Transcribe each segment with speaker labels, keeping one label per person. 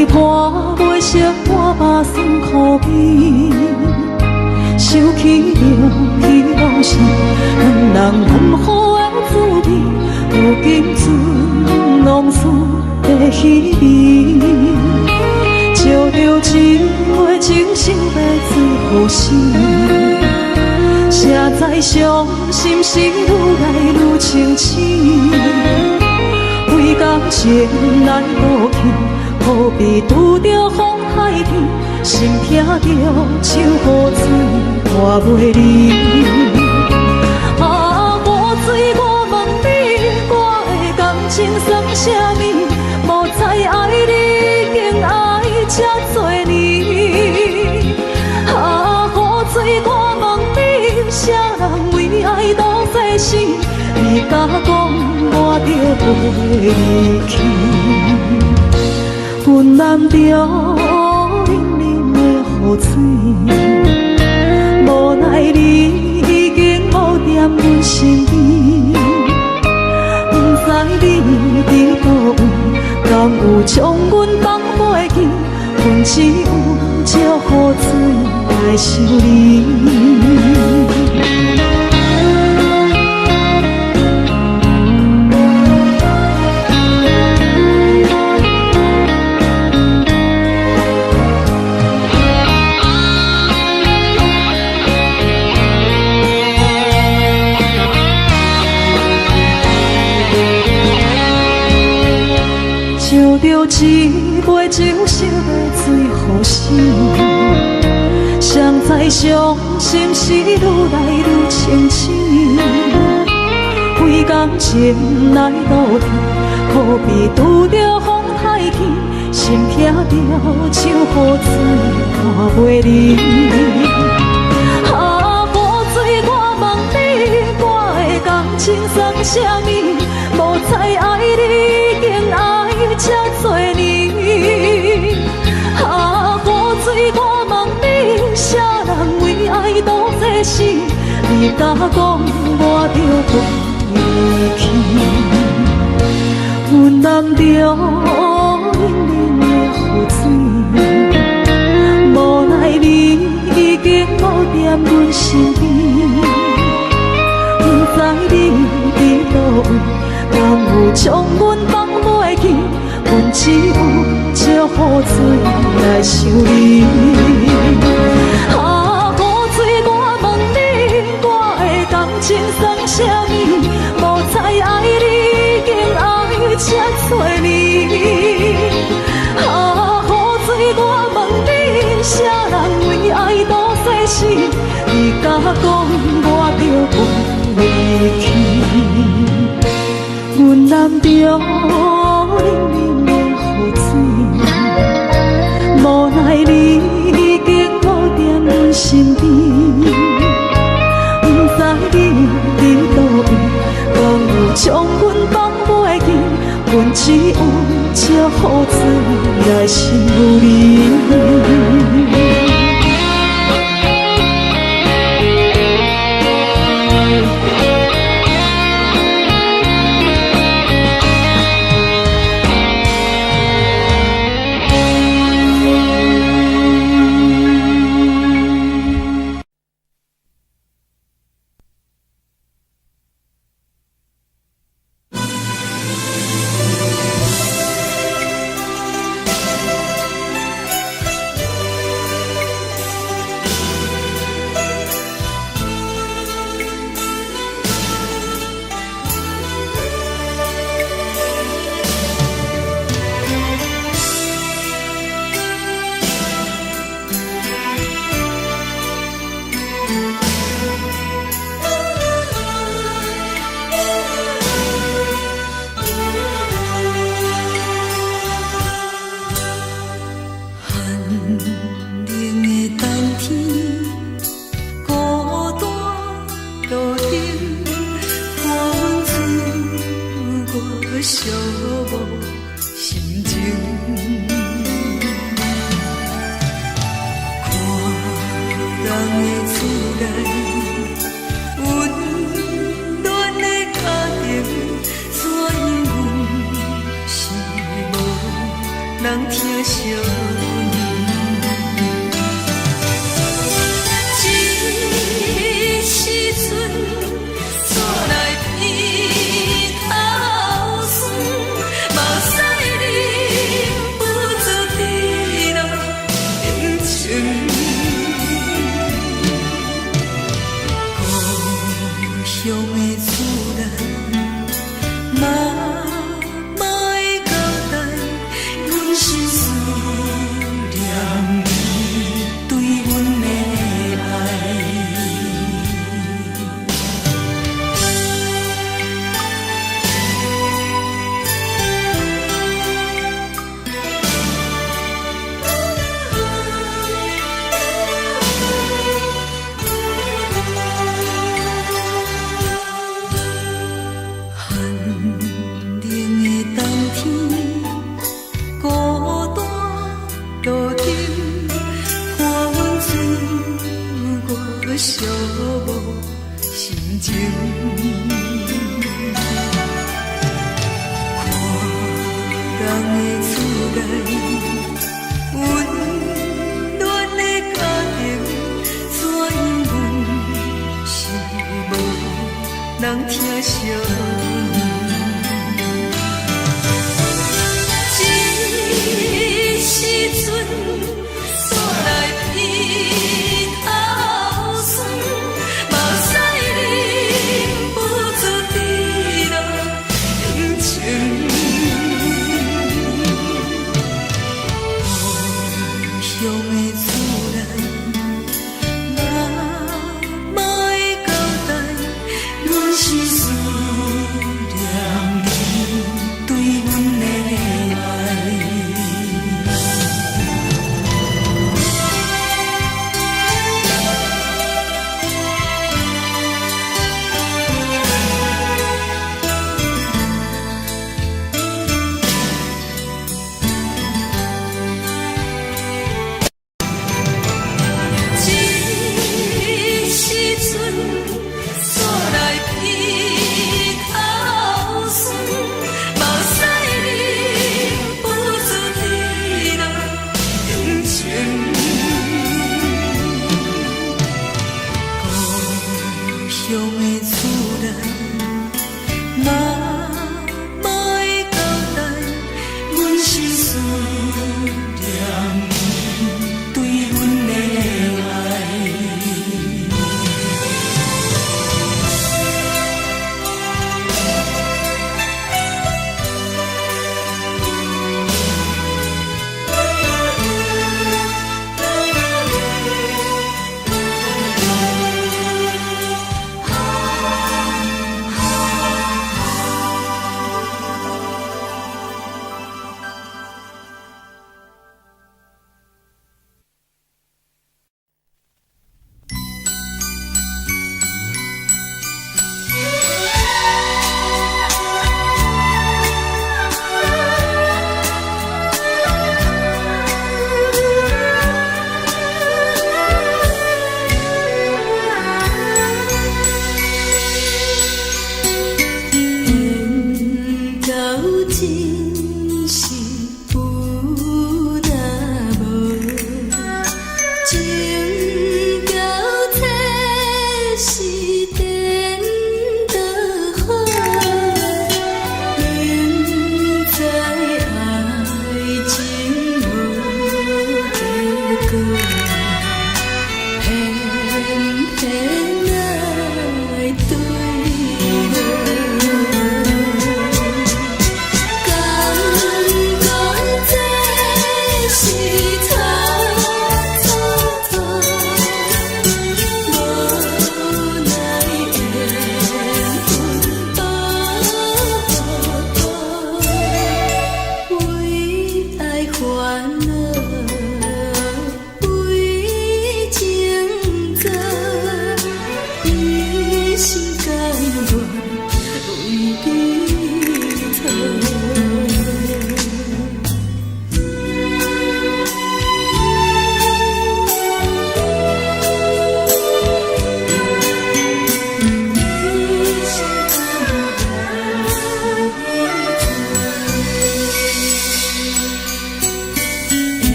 Speaker 1: 对伴袂识我把酸苦味，想起着彼拢是两人难好的滋味，如今船拢输在稀微，照着一月情深要醉好死，谁知伤心事愈来愈清醒，为感情来倒去。何必拄着风海天，心痛着手雨水拖袂离。啊，雨水，我问你，我的感情算啥物？无再爱你，竟爱这多年。啊，雨水，我问你，啥人为爱赌世死？你甲讲，我着袂离去。阮揽着冷冷的雨水，无奈你已经无踮阮身边，不知你伫倒位，敢有将阮放袂记？阮只有借雨水来想你。一杯酒烧要醉好死，谁知伤心事愈来愈清醒，为感情来倒去，何必拄着风太急，心痛着手雨水拖袂离。啊，雨水，我问你，我的感情算啥物？无再爱你，竟爱这多年。啊，雨水，我问你，啥人为爱赌世死？你甲讲，我着袂离去。阮揽着冷冷的雨水，无奈你已经无踮阮身边，不知你伫倒位，敢有将阮放袂记？阮只有借雨水来想你。啊，雨水，我问你，我的感情算啥物？无再爱你，竟爱这多年。啊，雨水，我问你，啥人为爱赌世死？你甲讲，我着袂离去。阮揽着冷冷的雨水，无奈你已经无踮阮身边，不知你伫倒位，敢有将阮放袂记？阮只有借雨水来想你。
Speaker 2: 人疼惜你。这时阵怎来鼻头酸，目屎忍不住滴落眼睛。故乡的厝内，妈妈的交代，阮心思念你对阮的爱。寂寞心情，看人的厝内温暖的家庭，怎因阮是无人疼惜你？这时阵怎来鼻头酸？目屎忍不住滴落眼睛。故乡的厝内，妈妈的交代，阮心思念你对阮的爱。乡的厝内，妈妈的交代，阮心思念你对阮的爱。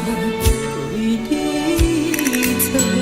Speaker 2: 为你做。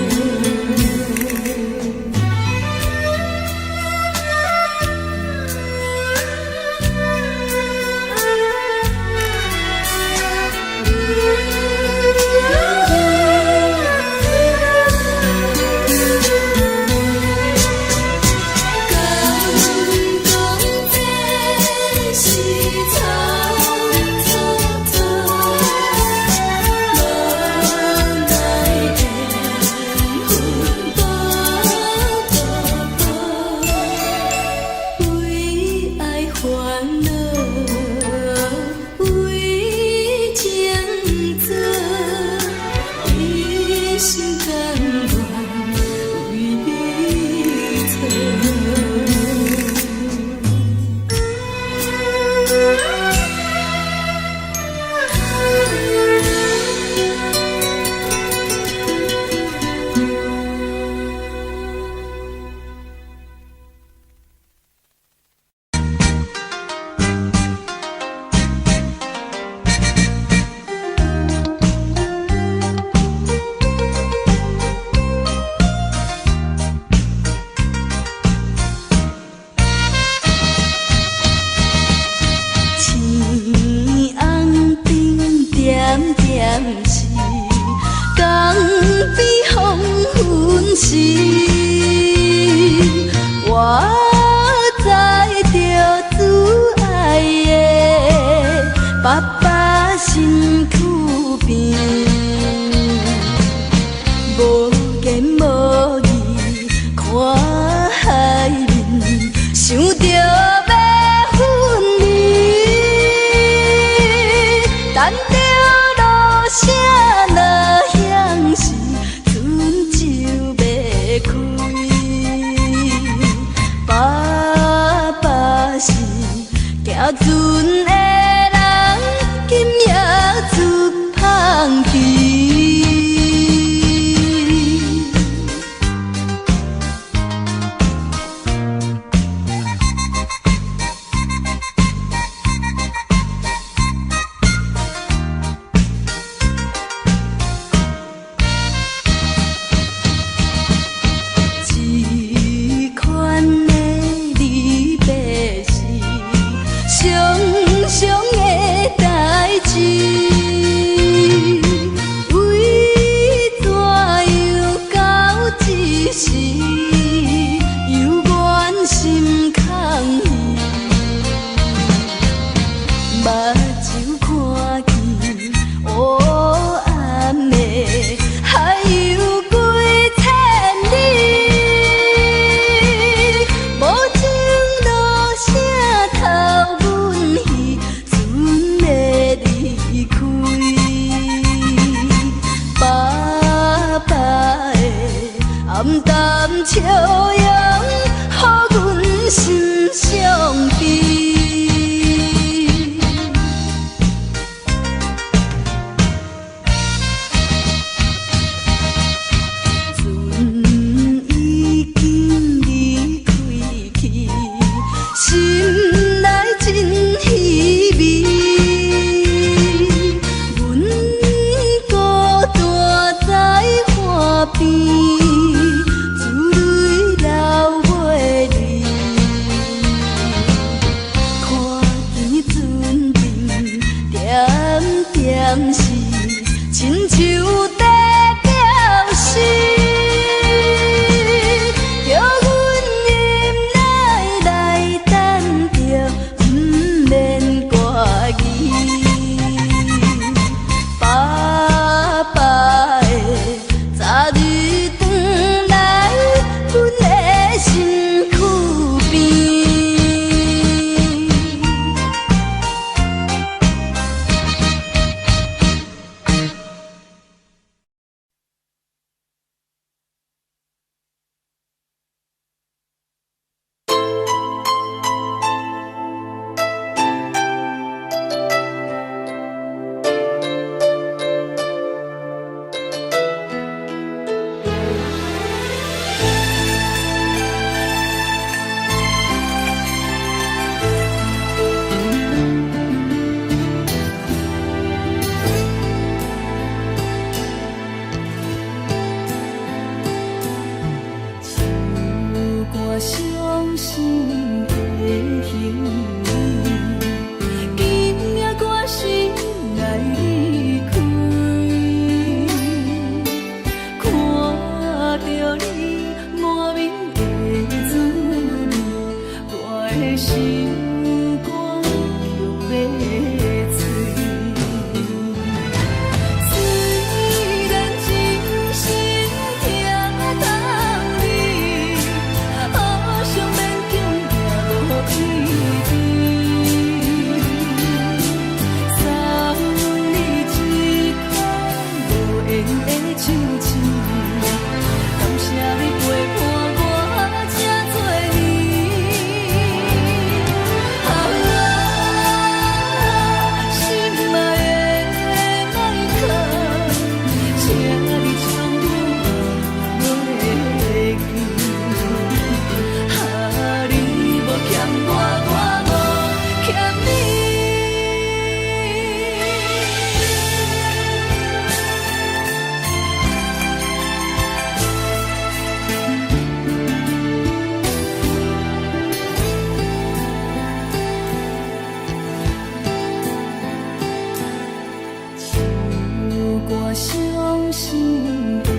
Speaker 2: 心的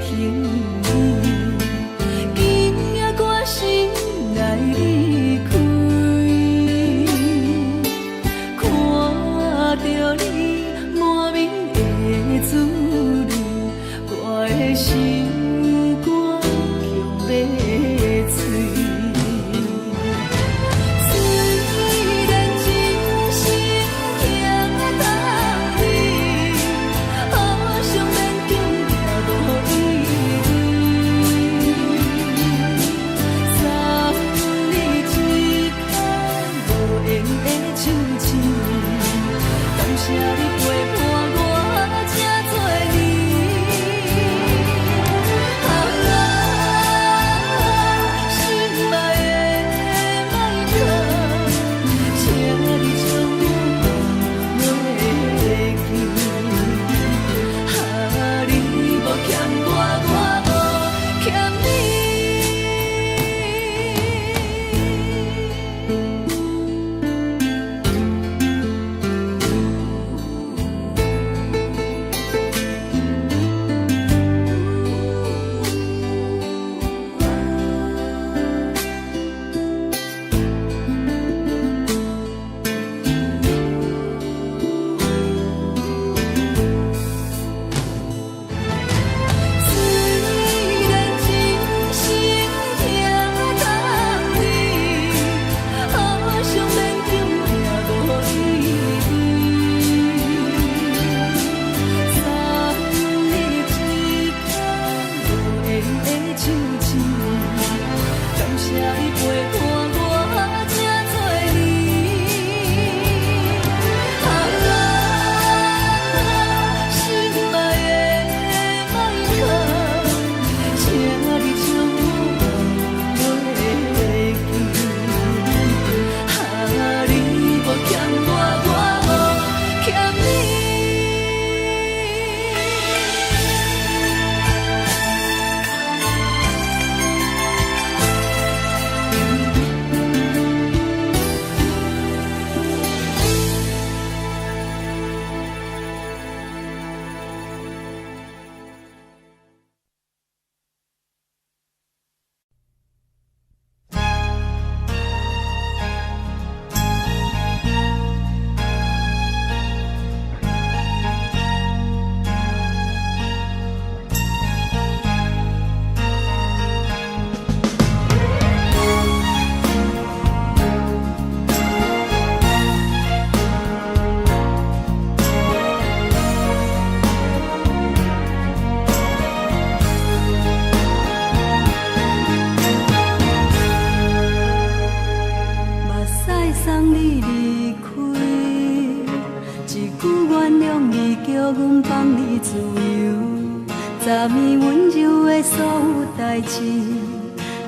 Speaker 2: 行李，今夜我心来离开，看着你满面的滋味，我的心肝强要碎。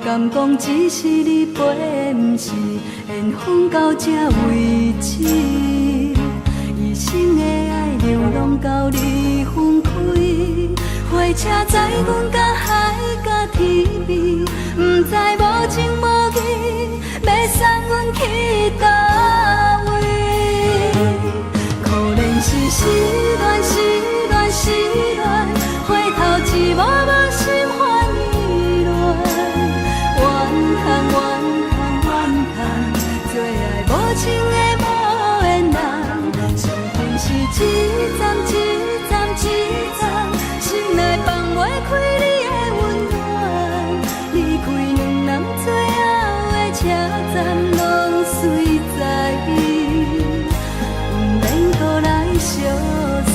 Speaker 1: 敢讲只是你陪，不是缘分到这为止。一生的爱流浪到你分开，火车载阮甲海甲天边，不知无情无义，要送阮去倒位？可怜是失恋，失恋，失恋，回头一幕幕心烦意乱。怨叹，最爱无情的无缘人，情分是一站一站一站，心内放袂开你的温暖，离开两人最后的车站，拢随在，不免搁来相送。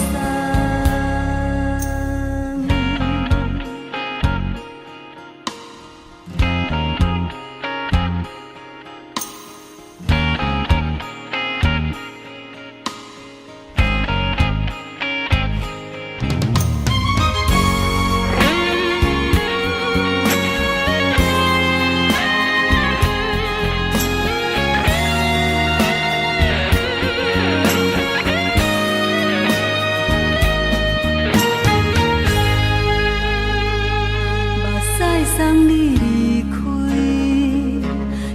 Speaker 1: 送你离开，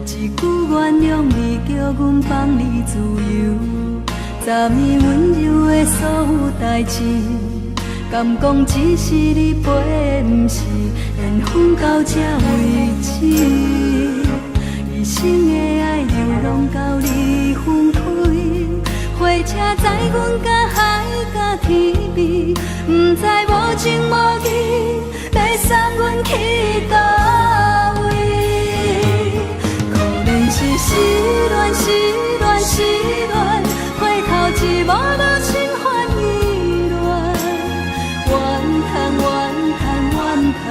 Speaker 1: 一句原谅你，叫阮放你自由。昨暝温柔的所有代志，
Speaker 2: 敢讲只是你陪，不是缘分到这为止。一生的爱又拢到你分开，火车载阮甲海甲天边，不知无情无义，要送阮去倒位？可能是失恋，失恋，失恋，回头一幕幕心烦意乱，怨叹，怨叹，怨叹，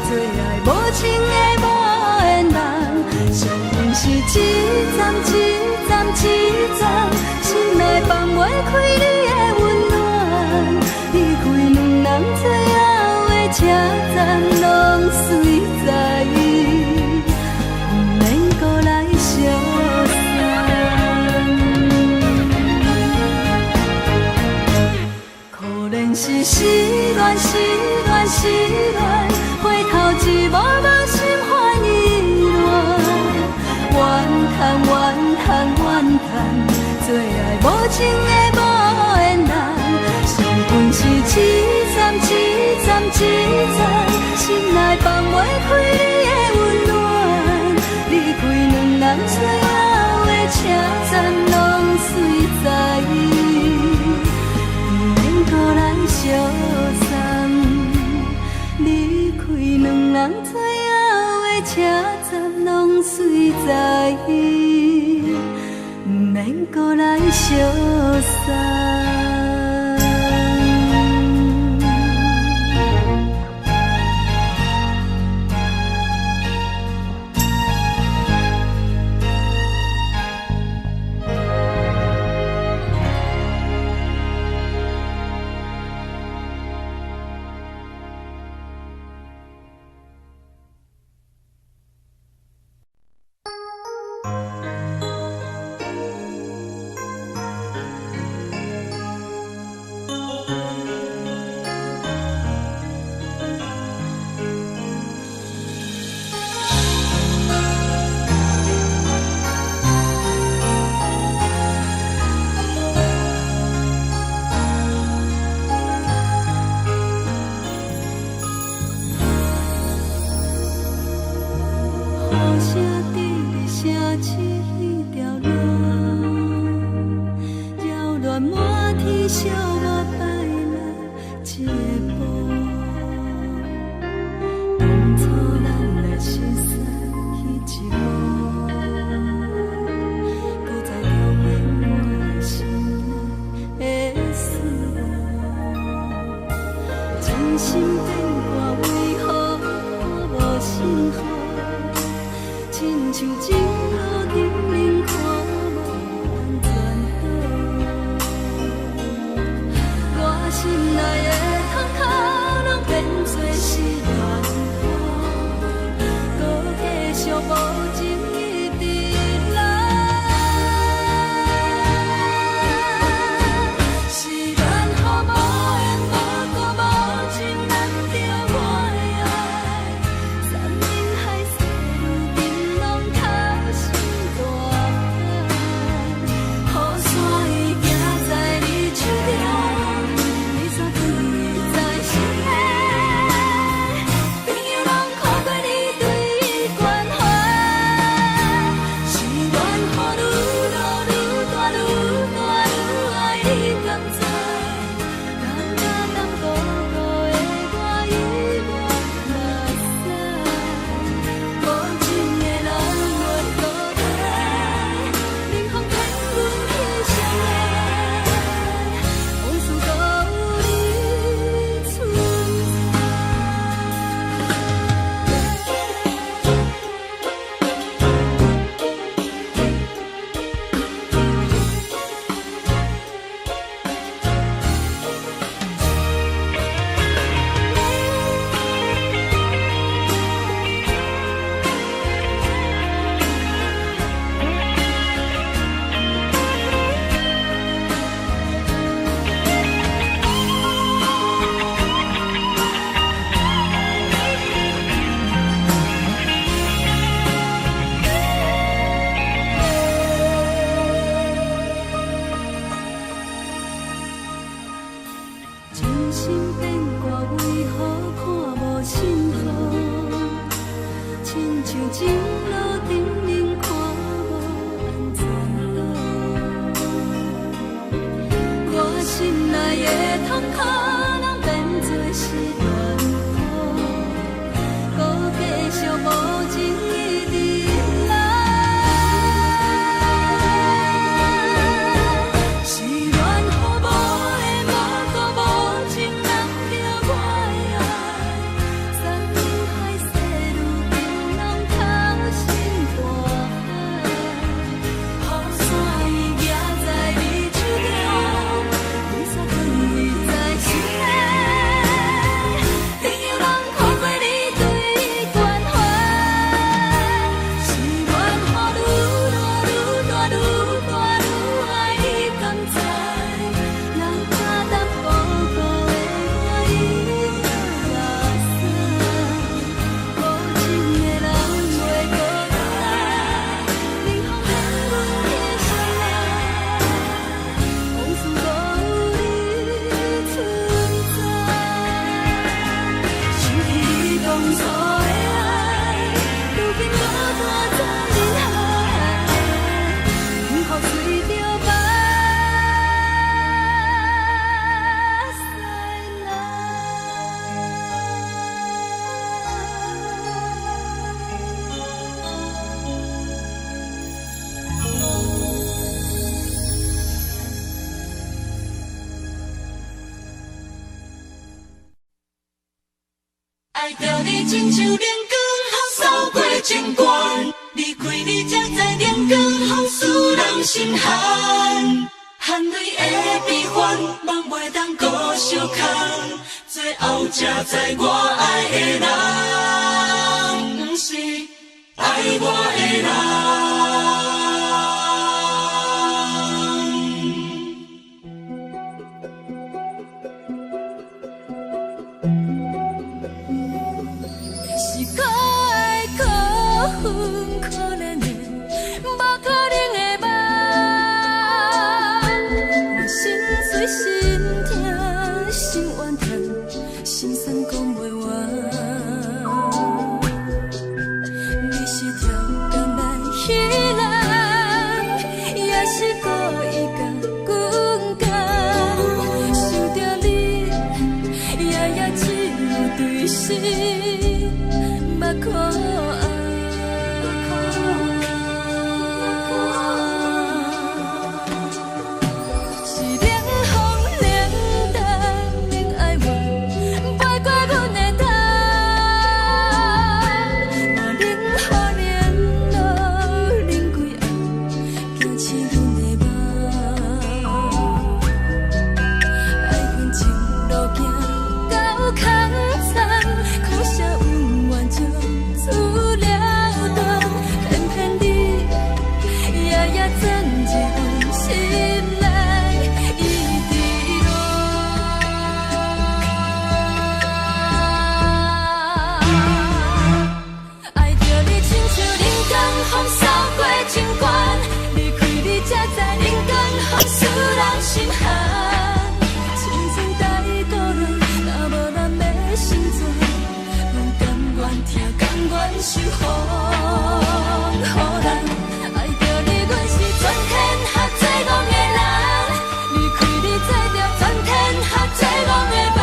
Speaker 2: 最爱无情的无缘人，上恨是一站一站一站，心内放袂开你的温暖，离开两人最后的车站，拢随在意，不免搁来相送。可能是失恋，失恋，失恋，回头一幕幕心烦意乱，怨叹，怨叹，怨叹，最爱无情的无缘人，上恨是一站一站一站，心内放袂开你的温暖，离开两人最后的车站，拢随在意，不免搁来相送。离开两人最后的车站，拢随在意，不免搁来相送。雨声滴哩升起迄条路，扰乱满天小我摆来一个步。当初咱来熟悉迄一幕，搁再重现我心内的思慕。真心变卦为何我无信号？亲像情路经人看无转倒，我心内的痛苦拢变作是怨恨，搁继续无情一直来。是缘予无缘无故无情难着我的爱，山盟海誓如今拢透心大
Speaker 3: 爱着你亲像冷光，风扫过情关。离开你才知冷光风使人心寒。含泪的悲欢，望袂当搁相牵。最后才知我爱的人，不是爱我的人。
Speaker 2: 是可爱可恨可怜的，无可能的梦。我心碎心痛心怨叹，心酸讲袂完。你是条工来彼人，也是故意甲阮讲，想着你，夜夜只有对视。目看爱，是冷风冷淡免爱我，飞过阮的头，嘛冷雨冷落冷几暗，惊醒阮的梦。爱阮情路行到空残，苦涩温婉就出了断，偏偏你夜夜钻入阮心内，一直乱。爱着你亲像冷光风扫过情关，离开你才知冷光风使人心寒。青春带倒落，若无咱要成全，阮甘愿听，甘愿受予人。爱着你，阮是全天下最戆的人，离开你才着全天下最戆的梦。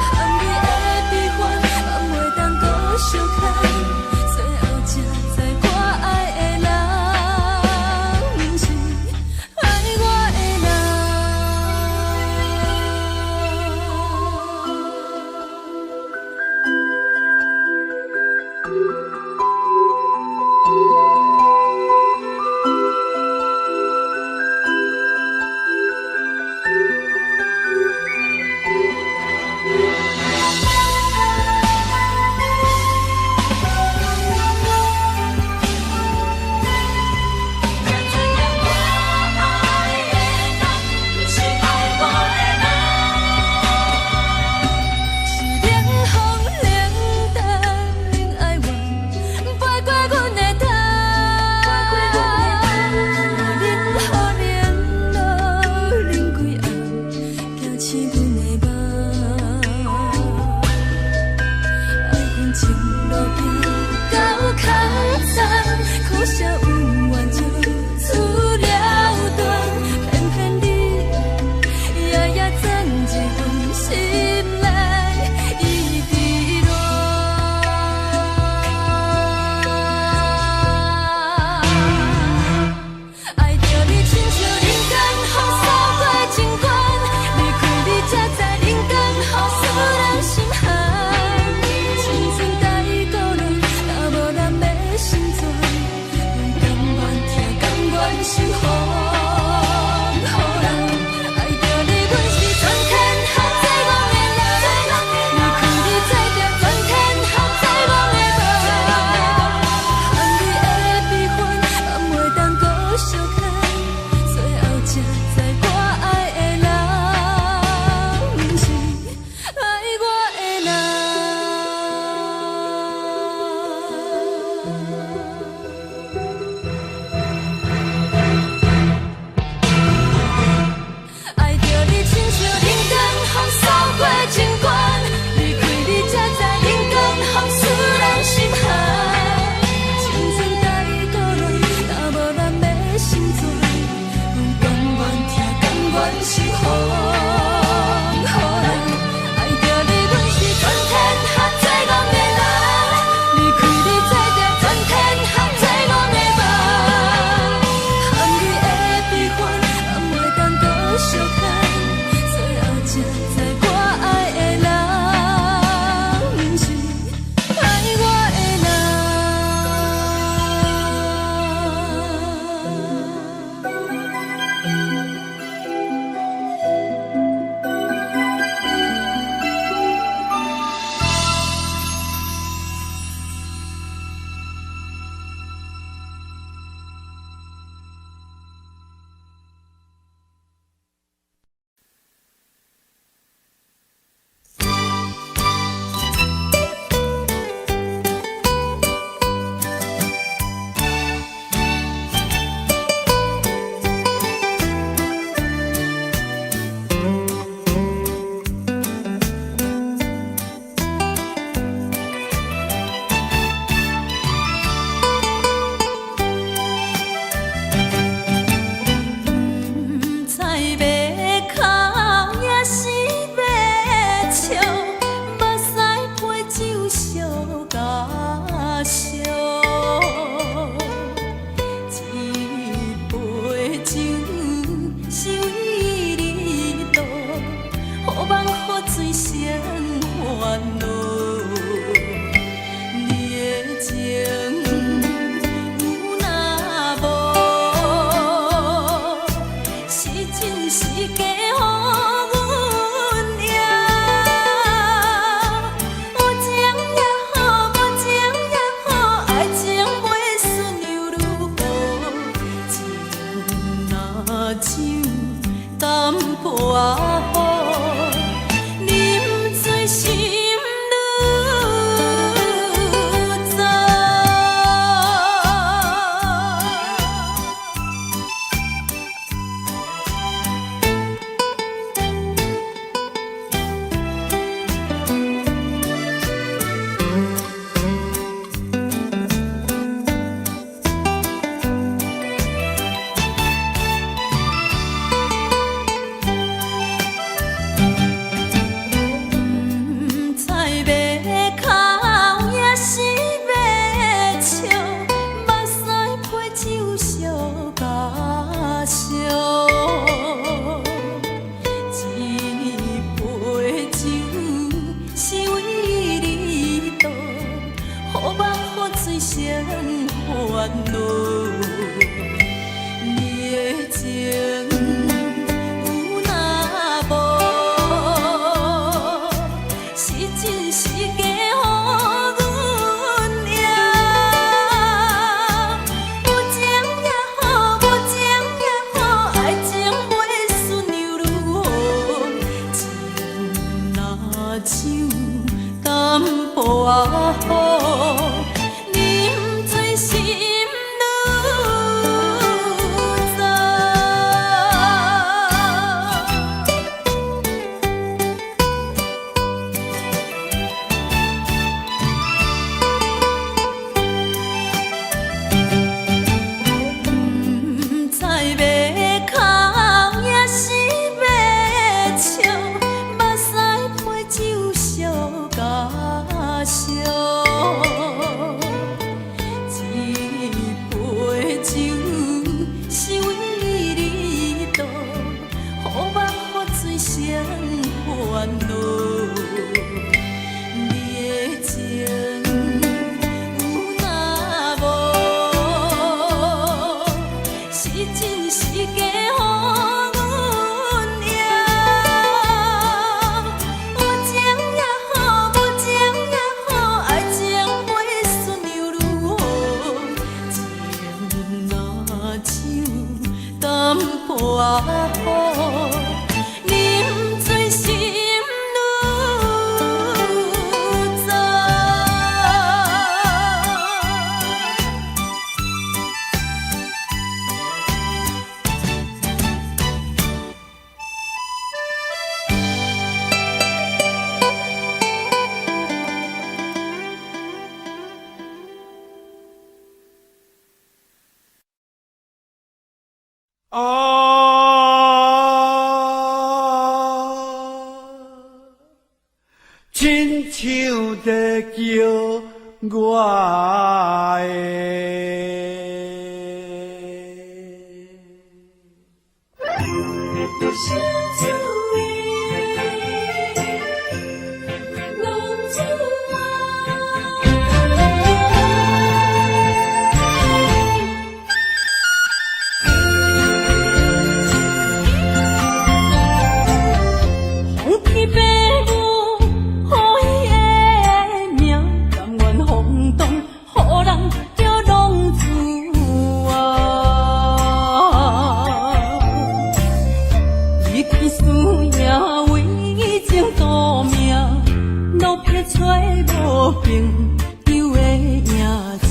Speaker 2: 含泪的悲欢，望袂当搁相牵，最后才知我爱的人，不是爱我的人。酒淡薄仔好，饮醉心愈杂。不知要哭也是要笑，目屎配酒烧甲烧。一杯酒是阮为你倒，好目好水双烦恼。你的情有若无，是真是假予阮赢。有情也好，无情也好，爱情袂顺又如何？情若酒淡薄仔好，饮醉心愈杂。
Speaker 4: 亲像在叫我
Speaker 2: 红皮白母，予伊的命，甘愿风动，予人叫浪子啊！一天思念为情赌命，路撇出无凭，又会赢吃。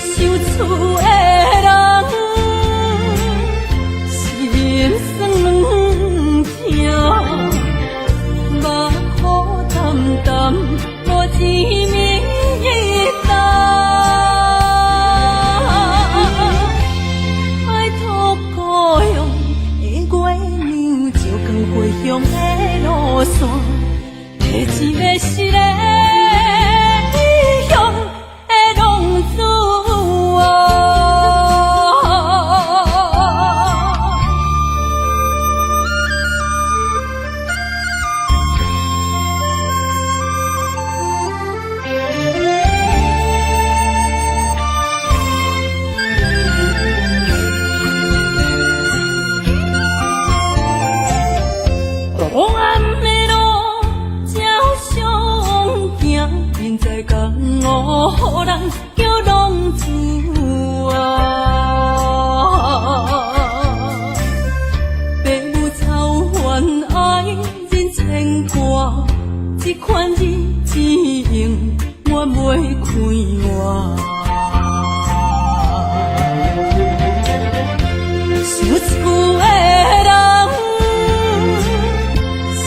Speaker 2: 受厝的人。心酸软痛，目苦淡淡，无一面一担。爱托故乡的月亮，照光回乡的路线，提一个失个异乡的浪子啊！黑暗的路，照常行，人在江湖，予人叫浪子啊！父母操怨爱人牵挂，这款日子用我袂开我。受厝的人。心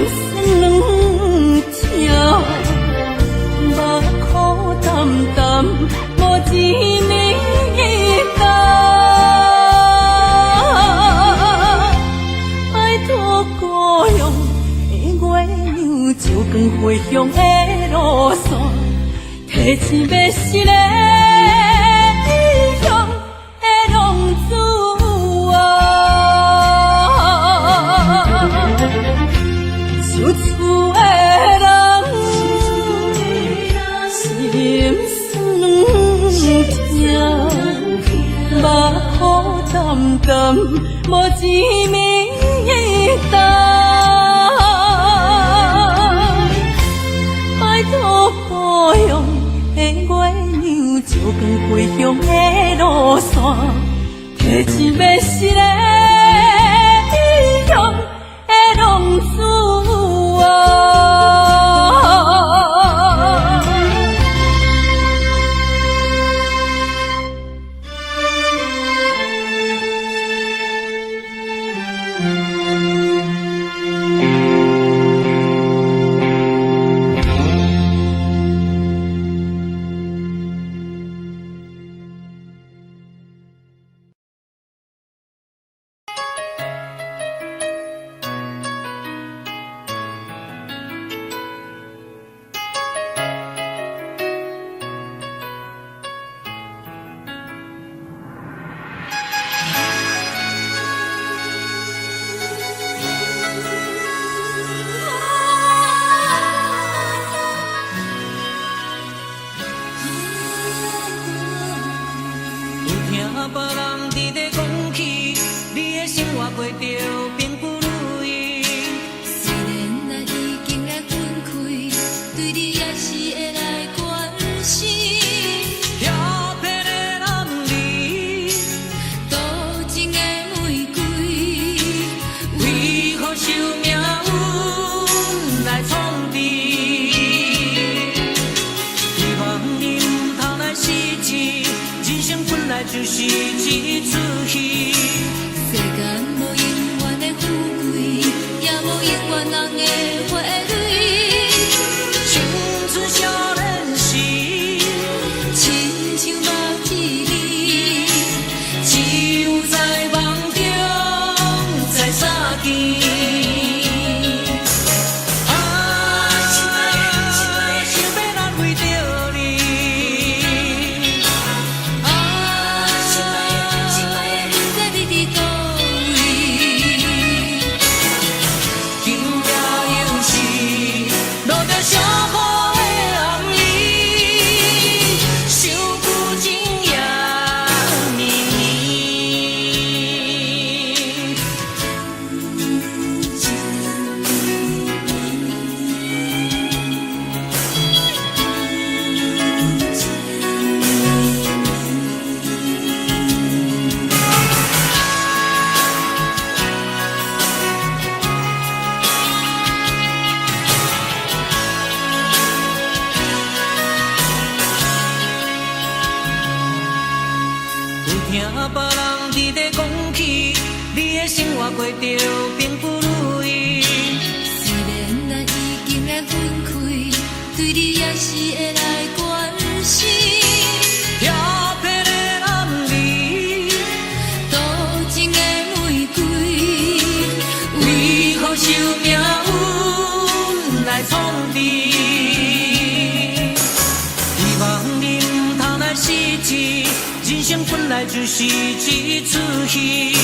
Speaker 2: 酸软痛，目苦淡淡，无一面一担。爱托故乡的月亮，照光回乡的路线，提醒要失个异乡的浪子啊！受厝的人，心酸软痛，目苦淡淡，无一面一担。爱托故乡的月亮，照光回乡的路线，提一要失个。
Speaker 3: 受命运来创治。希望你唔通来失志，人生本来就是一出戏。
Speaker 2: 世间无永远的富贵，也无永远人的花蕊。
Speaker 3: 青春少年时，
Speaker 2: 亲像目睭里，
Speaker 3: 只有在梦中才相见。啊，想要安慰着你。啊，
Speaker 2: 不知你伫倒位。
Speaker 3: 今夜又是落着小雨的暗暝，想古今夜绵绵。有听别人伫咧讲起，你的生活过着并不如意。
Speaker 2: 虽然咱已经来分开，对你也是会来关心。
Speaker 3: 调皮的男儿，
Speaker 2: 多情的玫瑰，
Speaker 3: 为何受命运来创治？希望你唔通来失志，人生本来就是一出戏。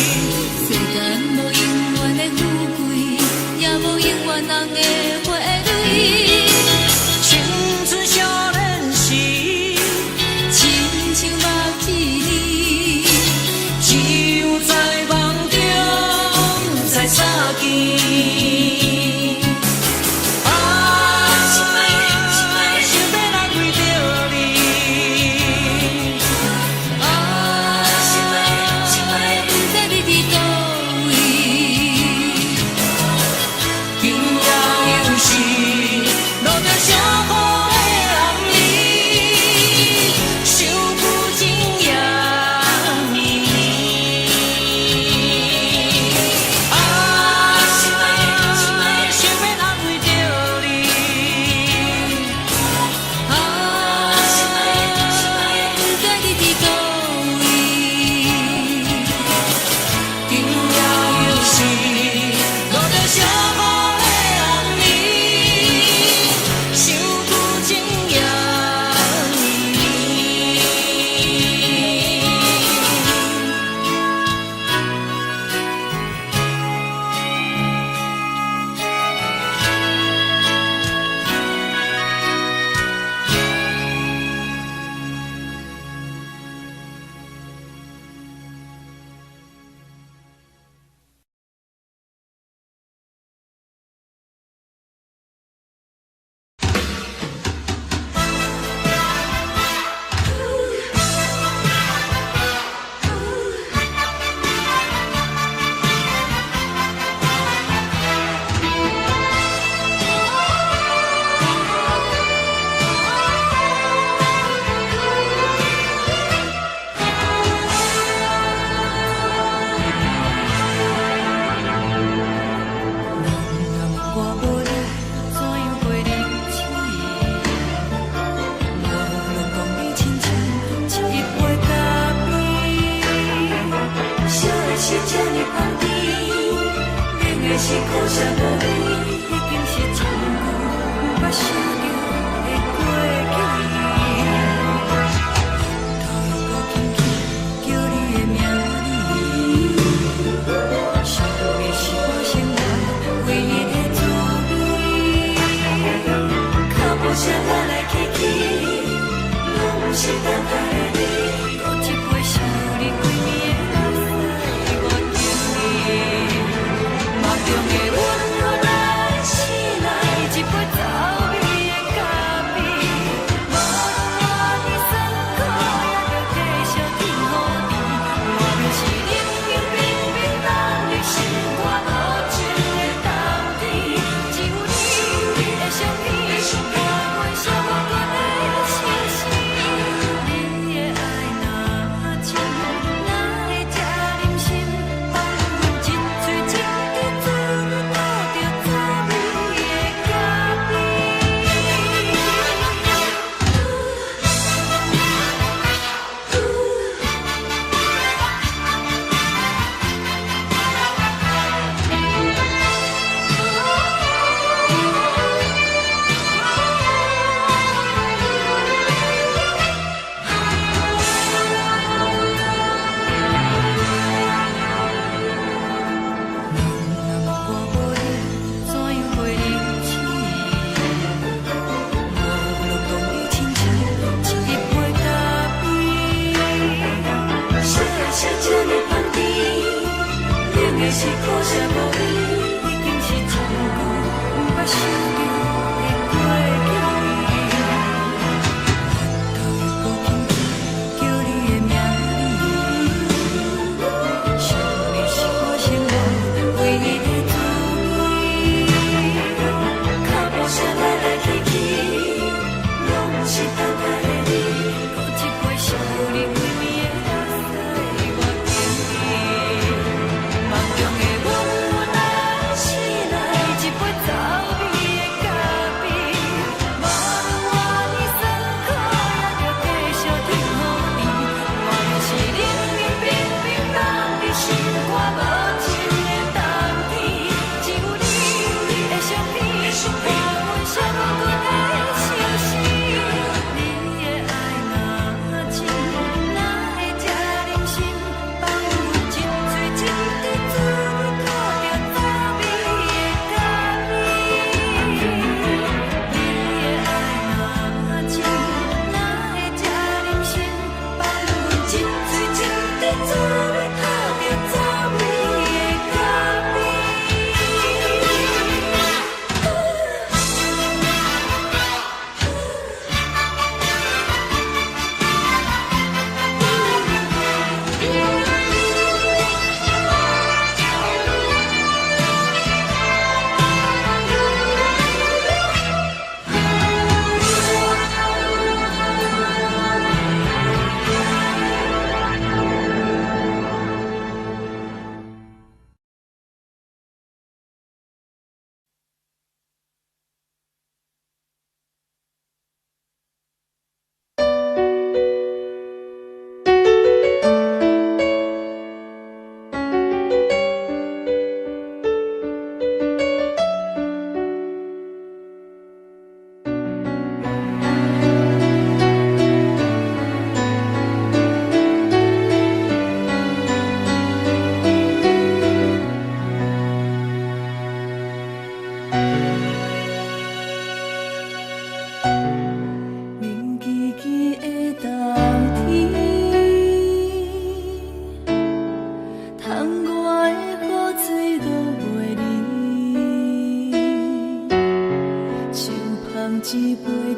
Speaker 2: 世间无永远的富贵，也无永远人的花蕊。
Speaker 3: 青春少年时，
Speaker 2: 亲像目睭里，
Speaker 3: 只有在梦中才相见。啊，想要安慰着你。啊，
Speaker 2: 不知你伫倒位。
Speaker 3: 今夜又是落着小雨的暗暝，想古今夜绵绵。啊，想要安慰着你。啊，
Speaker 2: 不知你伫倒位。
Speaker 3: 今夜又是落着小雨的暗暝，想古今夜绵绵。
Speaker 2: 我无力，怎样过日子？无论讲你亲像一杯咖啡，烧的是这呢香甜，冷的是苦涩无味，已经是一句捌想着的过去。头又搁轻轻叫你的名字，想的是我生活唯一的滋味。脚步声来来去去，拢不是等待的你。搁一杯想你几暝的垃圾，我敬你。梦中的温柔来袭来，一杯走味的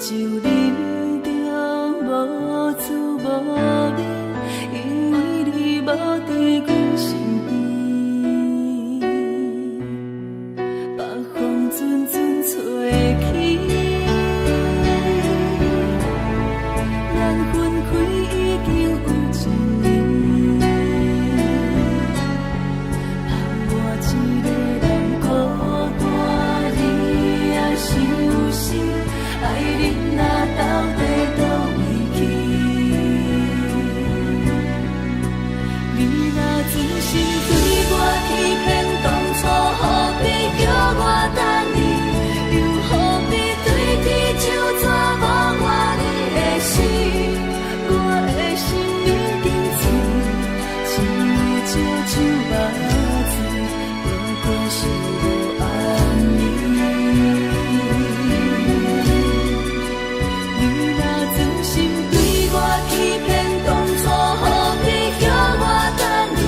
Speaker 2: 酒饮着无滋无味，因为你无伫阮身边。北风阵阵吹起，咱分开已经有1年，盼我一个人孤单，你也伤心，爱你若到底倒位去？你若真心对我欺骗，当初何必叫我等你？又何必对天就纸无我你的死？我的心已经碎，只为这酒目睭，不过是无暗暝。你若真心对我欺骗，当初何必叫我等你？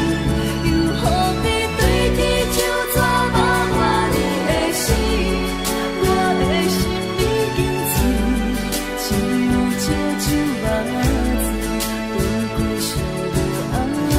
Speaker 2: 又何必对天就纸无我你的死？我的心已经碎，只有这酒目睭，不过是无暗暝。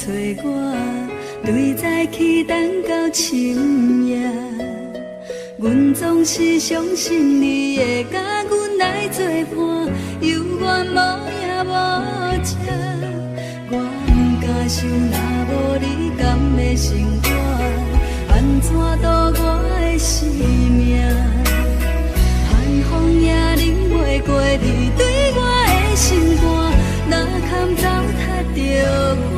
Speaker 2: 找我，对早起等到深夜。阮总是相信你会甲阮来作伴，犹原无影无迹。我不敢想，若无你甘的生活，安怎度我的生命？寒风也忍袂过你对我的心肝，哪堪糟蹋着我？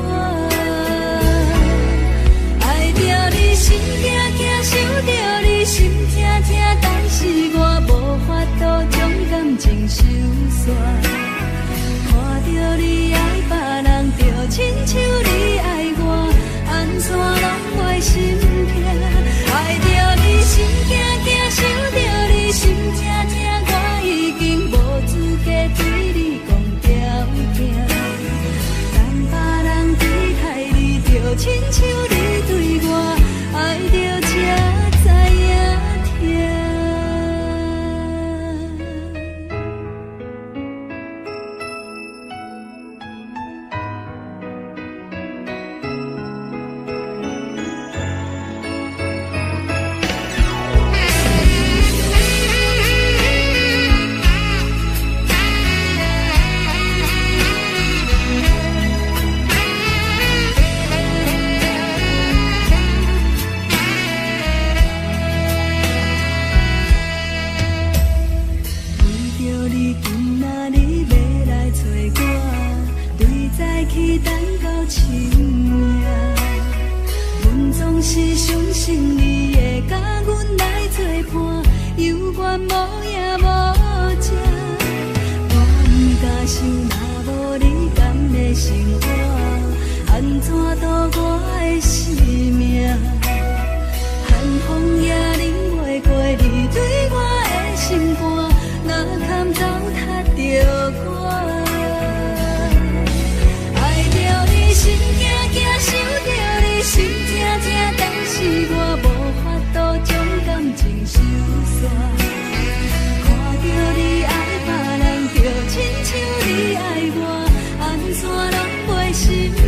Speaker 2: 爱着你心惊惊，想着你心痛痛，但是我无法度将感情收煞。看着你爱别人，就亲像你爱我，安怎拢袂心痛？爱着你心惊惊，想着你心痛痛，我已经无资格对你讲条件。等别人对待你，就亲像你对我，爱着才知影痛。是相信你会甲阮来作伴，犹原无影无迹。我不敢想，若无你甘的生活，安怎度我的生命？寒风也忍袂过你对我的心肝，哪堪糟蹋着我？爱着你心惊惊，想着你心痛痛，但是我无法度将感情收煞。看着你爱别人，就亲像你爱我，安怎拢袂心痛？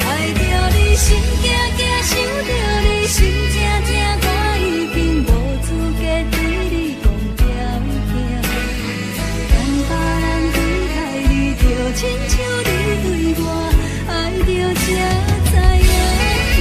Speaker 2: 爱着你心惊惊，想着你心痛痛，我已经无资格对你讲条件。等别人对待你，就亲像你对我，爱着才知影痛。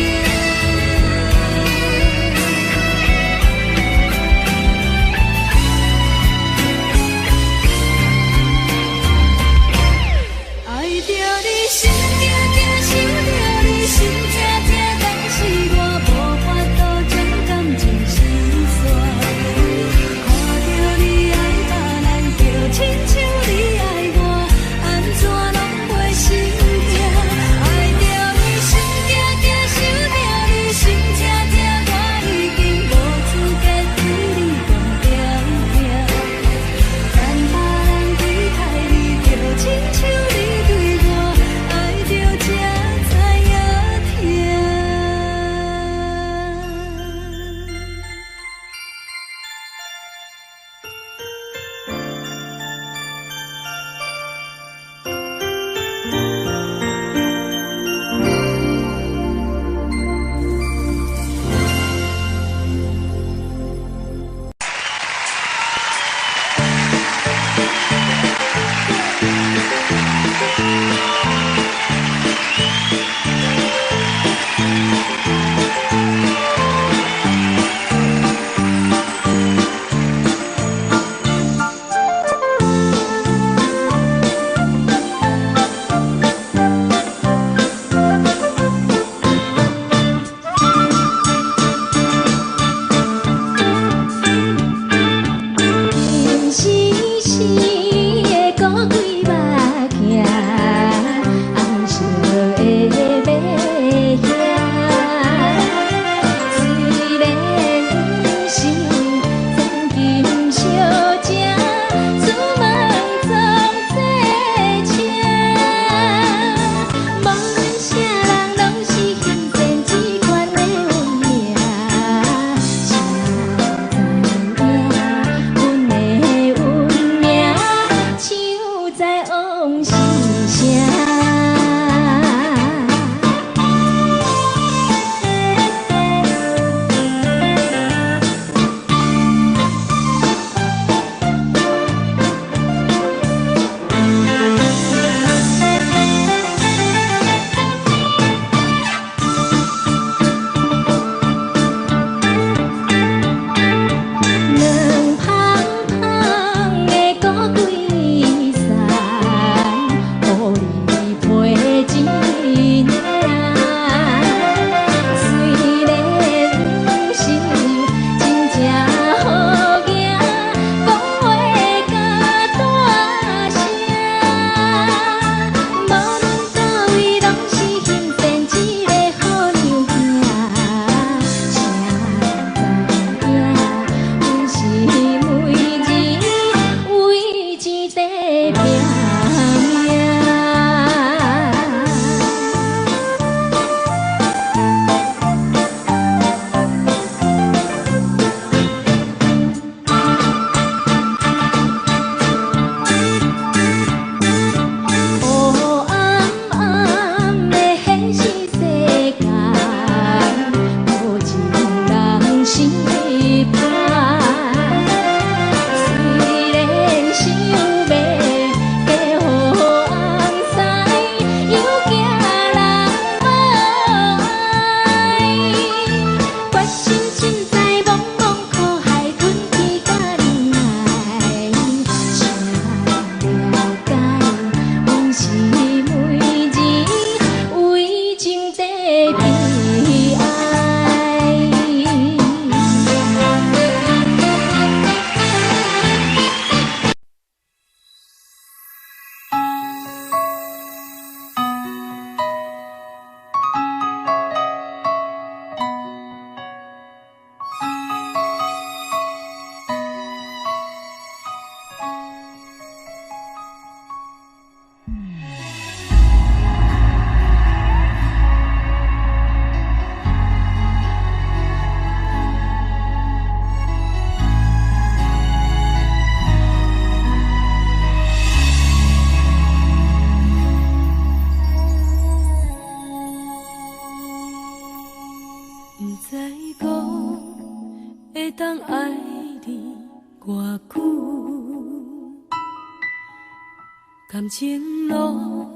Speaker 2: 感情路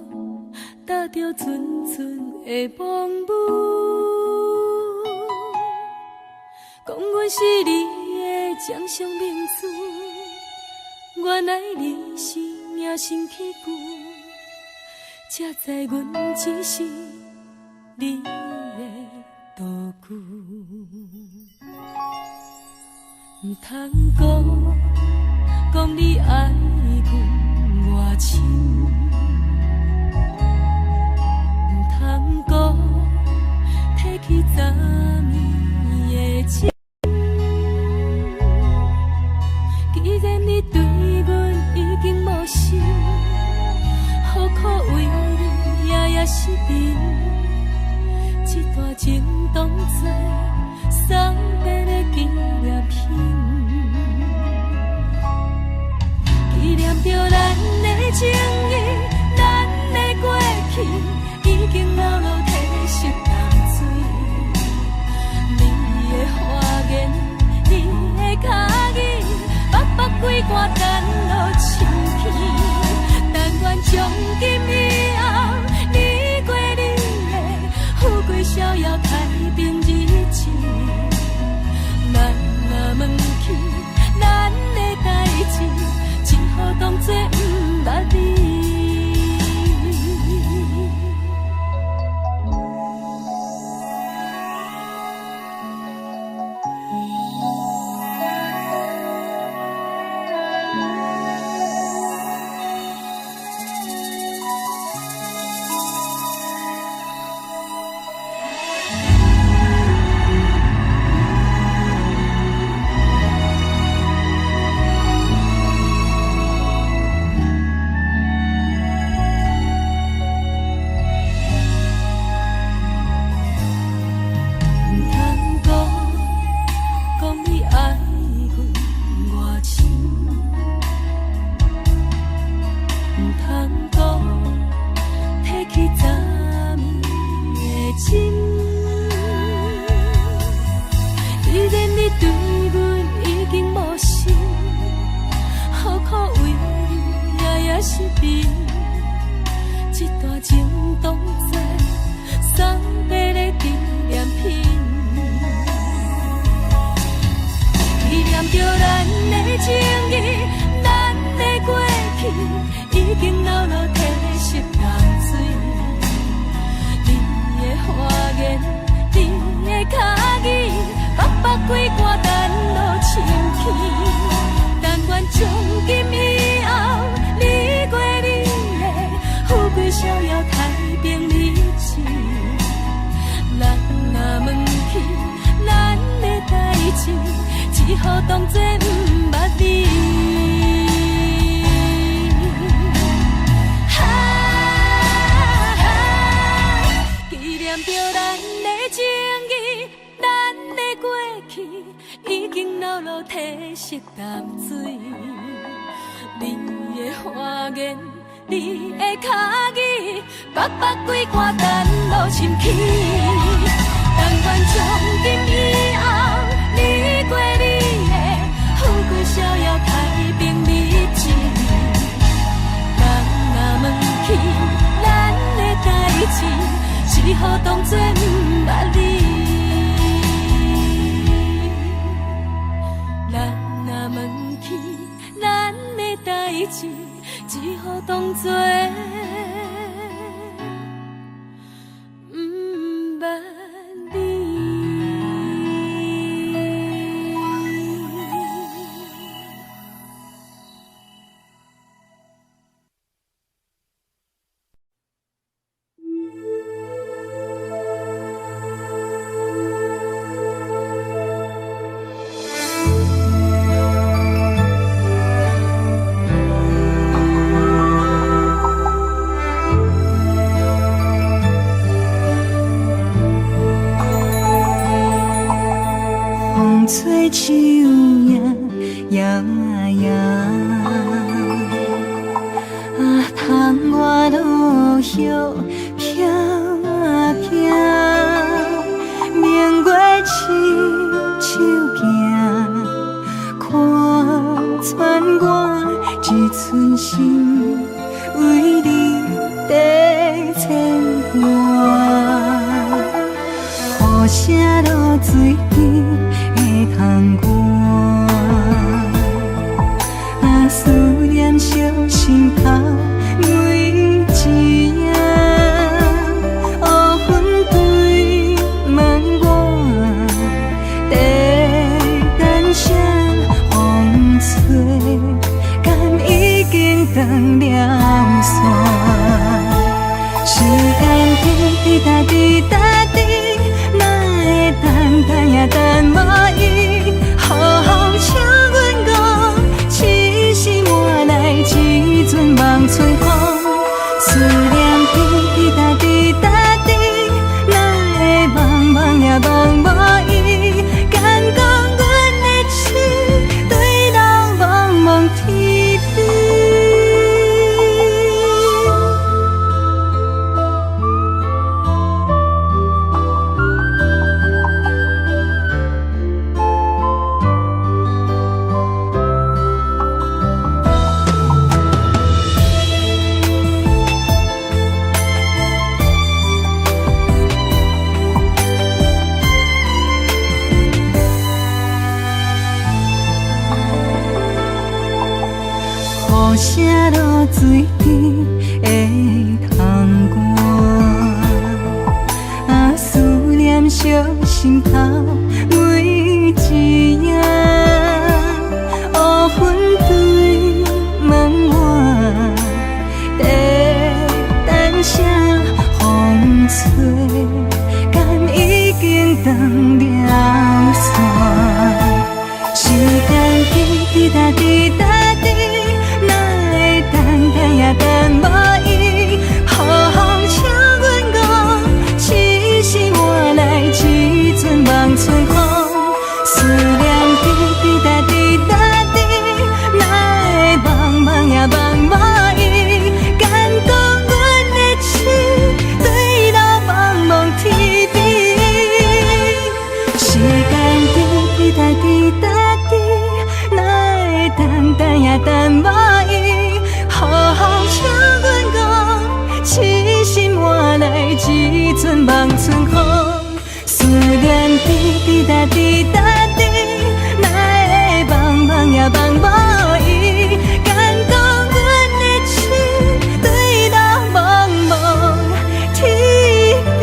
Speaker 2: 踏着纯纯的梦雾，讲阮是你的掌上明珠，原来你是命生起句，才知阮只是你的道具。唔通讲你爱阮偌深，唔通讲提起昨暝的情。既然你对阮已经无心，何苦为你夜夜失眠？这段情当作送别的纪念品，纪念着咱的情谊，咱的过去已经老老褪色淡水。你的花言，你的脚语，默默几挂等落深天。但愿从今以后，你过你的富贵逍遥太平日子。咱若问起咱的代志，只好当作不捌你。只好当作不捌你。纪念着咱的情谊，咱的过去已经老老褪色淡水。你的花言，你的脚语，默默几挂等落深起。但愿从今以后，你过你的富贵逍遥太平日子。人若问起咱的代志，只好当作不捌你。人若问起咱的代志，只好当作不捌你。吹树叶摇啊摇，窗外落叶飘啊飘，明月深手行，看穿我一寸心，为你在牵挂。雨声落水边会通我，思念烧心头每一夜。乌云对问我，在等啥风吹，敢已经断了线？时间滴答滴答滴，哪会等也等无伊？好好请阮讲，痴心换来一阵梦吹风。思念滴答滴答滴，哪会茫茫也茫无伊？敢讲阮的痴，对人茫茫天边。雨声落水边会通我，思念烧心头每一夜。乌云对问我，在等啥风吹，敢已经断了线？时间滴答滴答滴，也等无伊，好好请阮讲，痴心换来一阵梦吹风。思念滴答滴答滴，哪会茫茫也茫无伊？敢讲阮的痴，对人茫茫天边。时间滴答滴答滴，哪会等也等无伊？好好请阮讲，痴心换来一阵梦春风。思念滴答滴答滴，哪会茫茫也茫无伊？敢讲阮的痴，对人茫茫天边。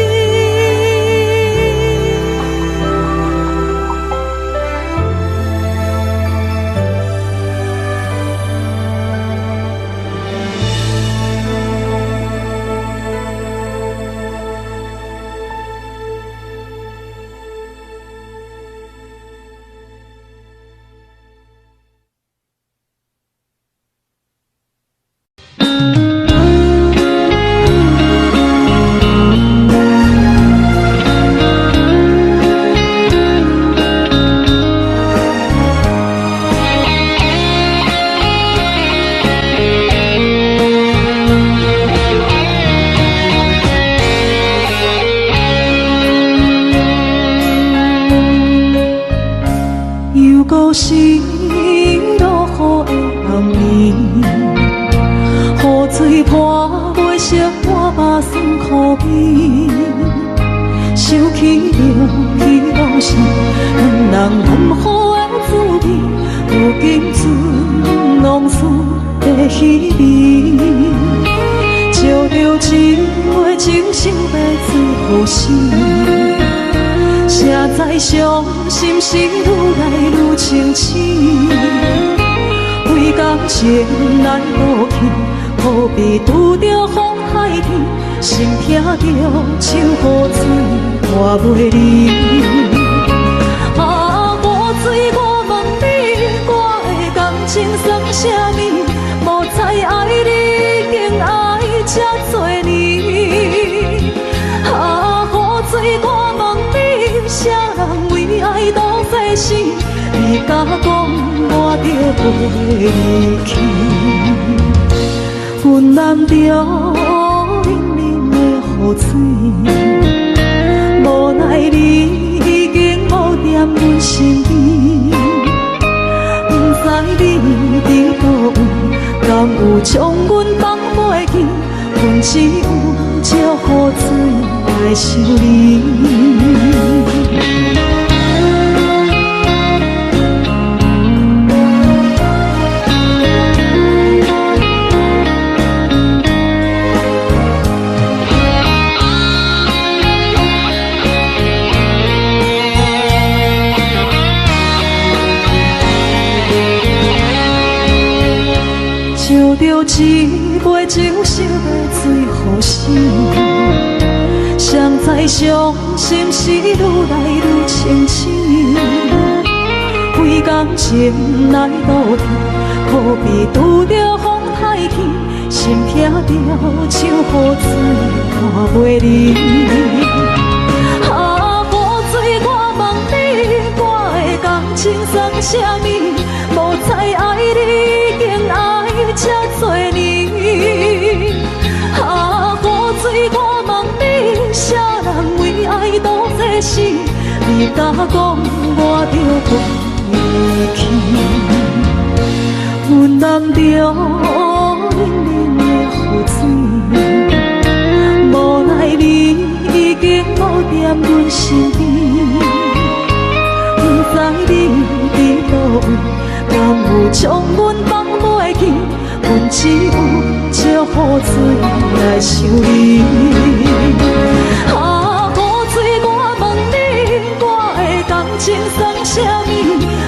Speaker 1: 故事落雨的暗暝，雨水泼袂湿我目酸苦味。想起了彼拢是两人难好的滋味，如今存往事的稀微。照着一回情深白字好心。谁知伤心是愈来愈清醒，为感情来落去，何必拄着风海天，心痛着像雨水拖袂离。啊，雨水我问你，我的感情算啥物？无猜爱你，竟爱这多年。啊，雨水我问你，啥人为爱都费心？你敢讲我着袂离去？阮难着冷冷的雨水，无奈你已经无踮阮身边。不知你伫倒位，敢有将阮放？袂记，阮只有借雨水来想你。烧着一杯酒，烧要醉予醒。谁知伤心事愈来愈清醒。几工前来倒天，可比拄着风太起，心痛着像雨水看袂离。啊，雨水，我问你，我的感情算啥物？无再爱你，竟爱这多年。啊，雨水，我问你，啥人为爱赌这死？你敢讲我着飞去？阮淋着冷冷的雨水，无奈你已经无踮阮身边。不知你伫倒位，敢有将阮放袂记？阮只有借雨水来想你。啊，雨水，我问你，我的感情算啥物？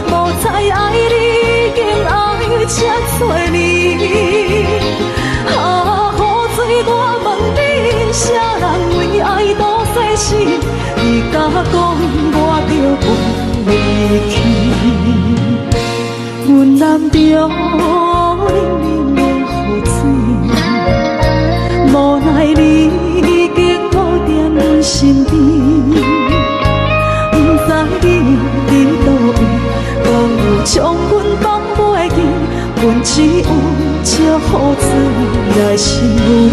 Speaker 1: 无再爱你，竟爱这多年。啊，雨水，我问你，啥人为爱赌世事？你敢讲我着飞去？阮淋着冷冷的雨水，无奈你已经无踮阮身边。不知你伫倒位，敢有将阮放袂记？阮只有借雨水来想你。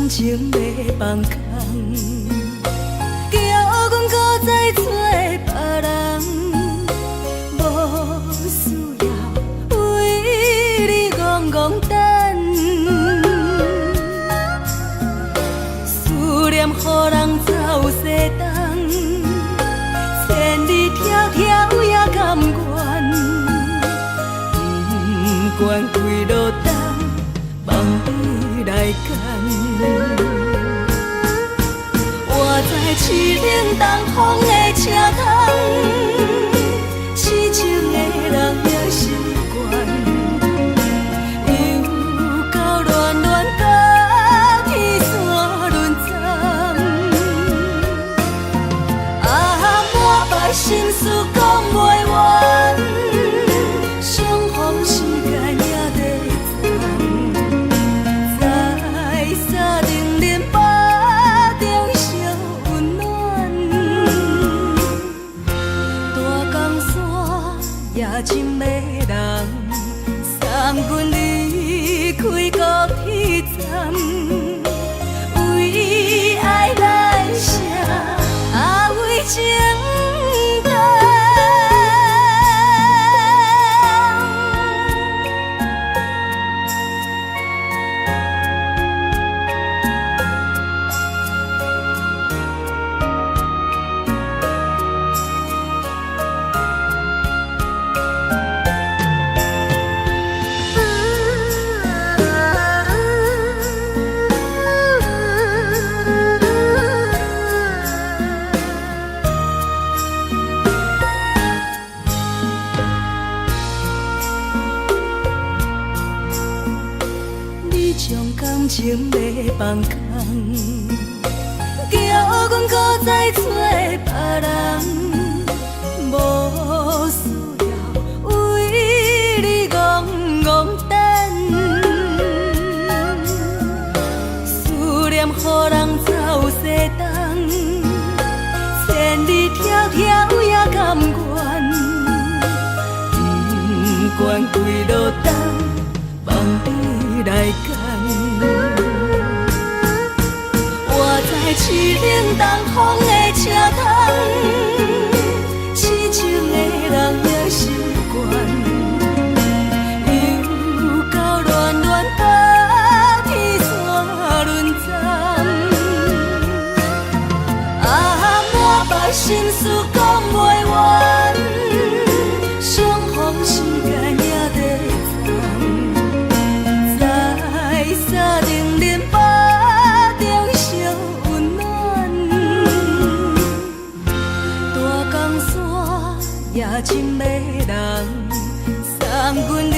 Speaker 2: 情要放空，叫阮搁再找别人，无需要为你戆戆等。思念予人走西东，千里迢迢也甘愿，不管几路灯，望你来干。我在凄冷东风的车窗，痴情的人也习惯，又到乱乱甲天线轮转。啊，满腹心事讲袂完，相逢时间也在转。在沙定连巴中烧温暖，大江山夜深的人，送阮离开高铁站，为爱来写为情重。情要放空，阮搁再找别人，无需要为你戆戆等。思念予人走西东，千里迢迢也甘愿，不管几路灯，望你来干。我在凄冷东风的车窗，痴情的人也习惯，又到乱乱把天线轮转。啊，满腹心事讲袂完，相逢时间也在藏，在沙定林巴中烧温暖。大江山夜深的人，送阮离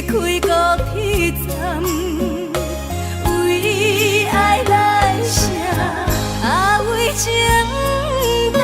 Speaker 2: 开高铁站，为爱来写为情淡。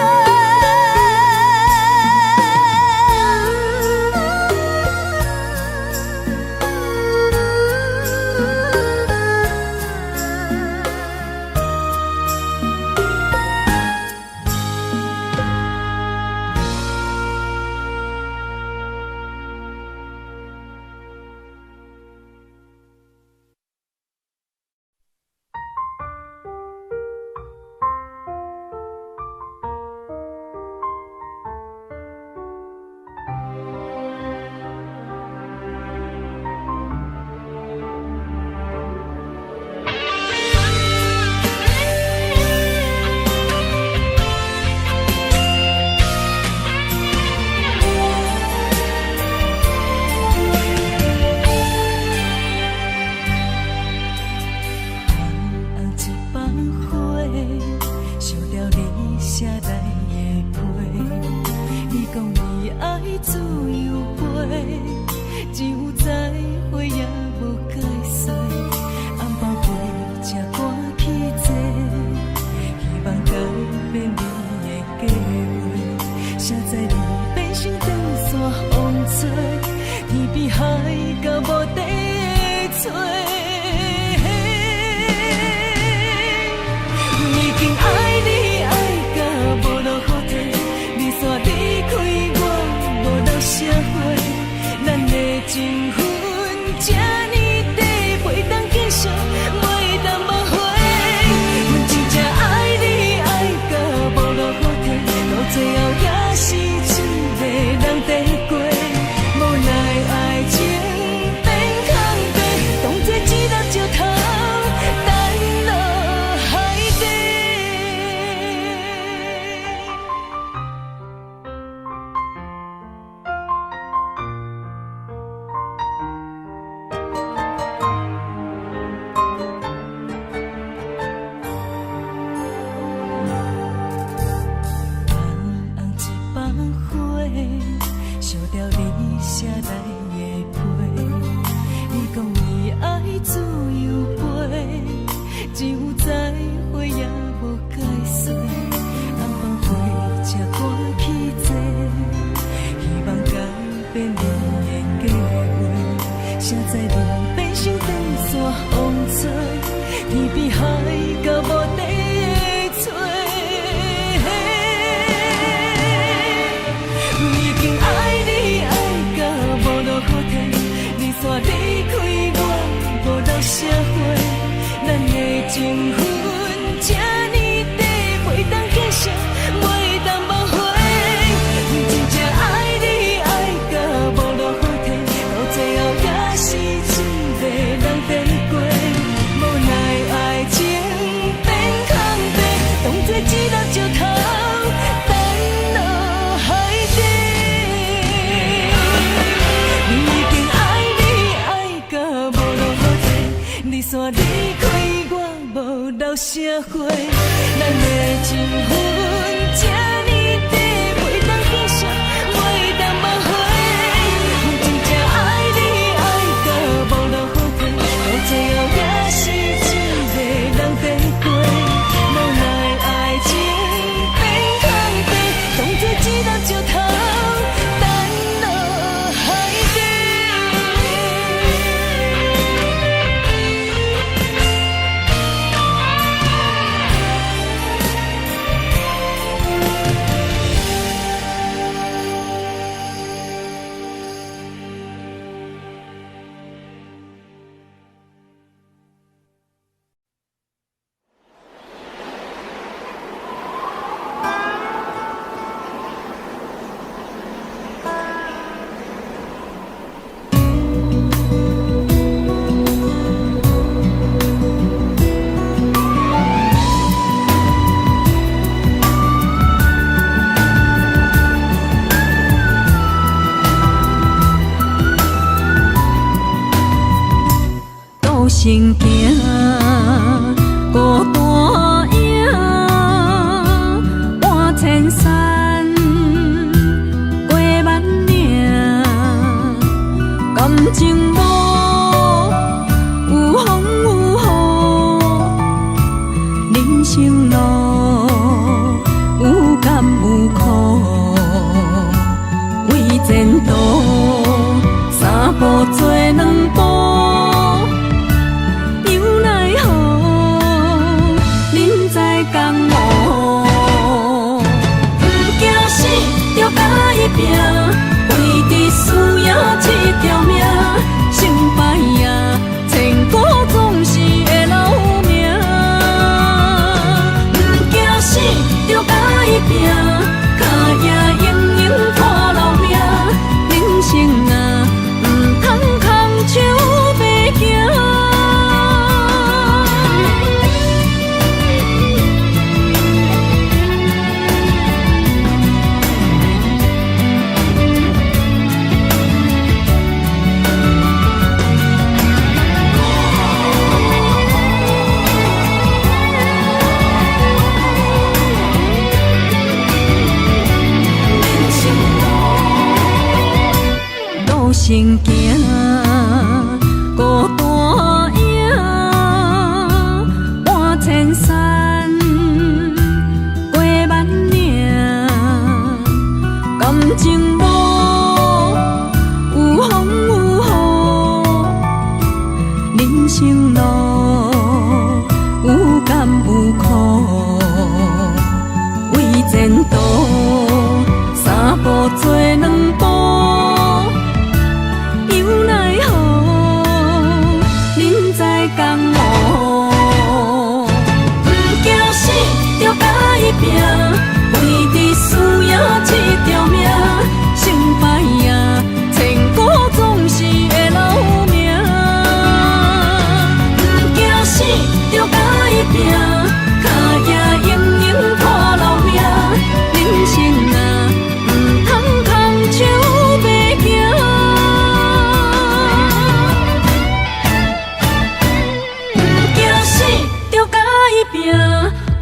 Speaker 2: 社会，咱的情分这呢短，袂当继续，袂当挽回。真正爱你爱到无路可退，到最后也是一个人在过。无奈爱生路有甘有苦，为前途三步做两步，又奈何人在江湖，不惊死就甲伊拼，为伫需要这条命，成败也千古总是会留名。不惊死就甲伊拼，脚也用用拖留名。人生啊，唔通空手白行。行行，孤单影，半千山，过万岭，感情路有风有雨，人生路有甘有苦，为前途三步做两步。江湖，不惊死就甲伊拼，为伫需要这条命，成败也千古总是会留名。不惊死就甲伊拼，脚也用用拖留名。人生啊，唔通空手白行。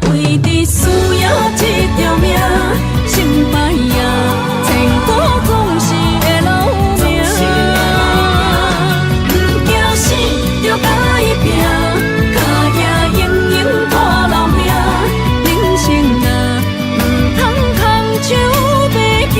Speaker 2: 为伫需要这条命，成败也千古总是会留名。不惊死就甲伊拼，脚也用用拖留名。人生啊，唔通空手白行。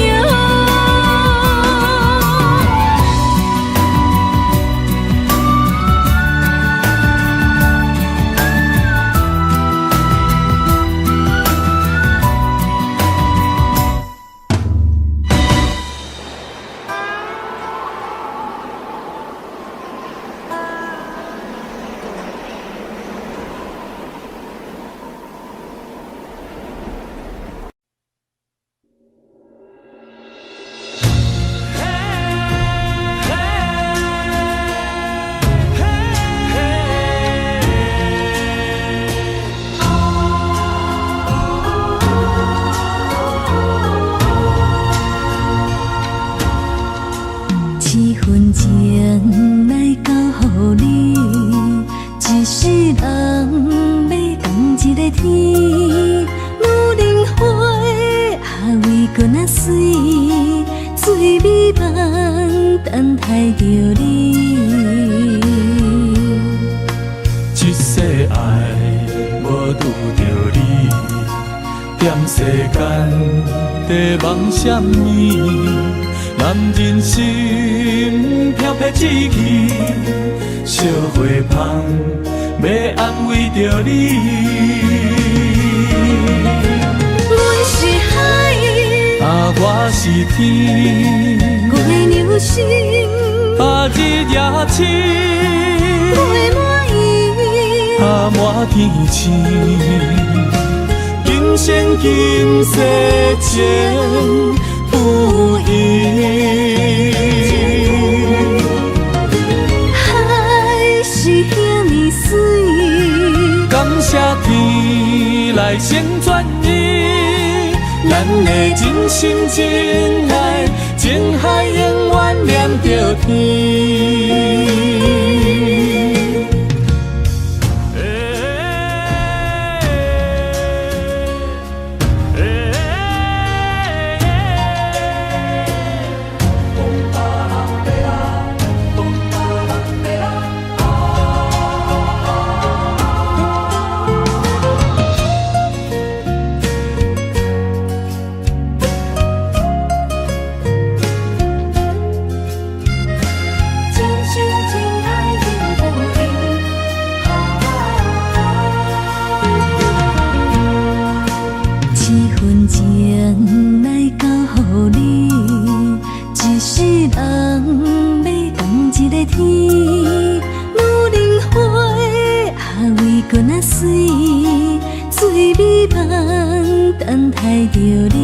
Speaker 2: 情来交予你，一世人要共一个天。女人花还为搁那水，水美梦等待着你。
Speaker 5: 一世爱无拄着你，踮世间在梦什么？男人心飘撇志气，烧花香要安慰着你。
Speaker 2: 阮是海，
Speaker 5: 我是天，
Speaker 2: 月亮星，
Speaker 5: 日也深，
Speaker 2: 陪满意，
Speaker 5: 满天星。今生今世情不移，
Speaker 2: 海是遐尼水，
Speaker 5: 感谢天来成全伊，咱的真心真爱，情海永远连着天。
Speaker 2: 水美梦等待着你。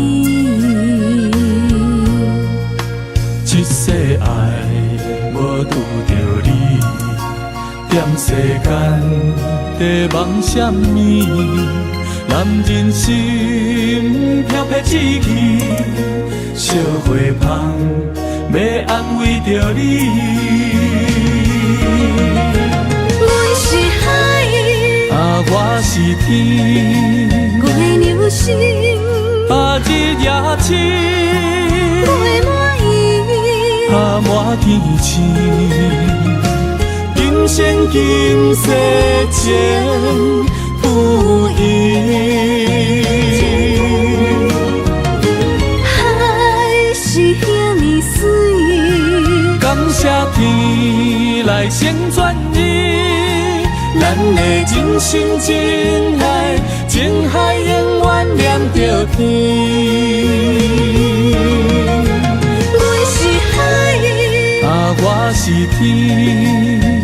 Speaker 5: 一世爱无拄着你，踮世间在梦什么？男人心飘撇志气，烧花香要安慰着你。
Speaker 2: 阮是海，
Speaker 5: 我是天，
Speaker 2: 月流星，
Speaker 5: 日夜深，
Speaker 2: 月满意，
Speaker 5: 满天星。今生今世情不移。
Speaker 2: 海是遐尼水，
Speaker 5: 感谢天来成全你，咱的真心真爱，情海永远念着天。
Speaker 2: 阮是海，
Speaker 5: 我是天，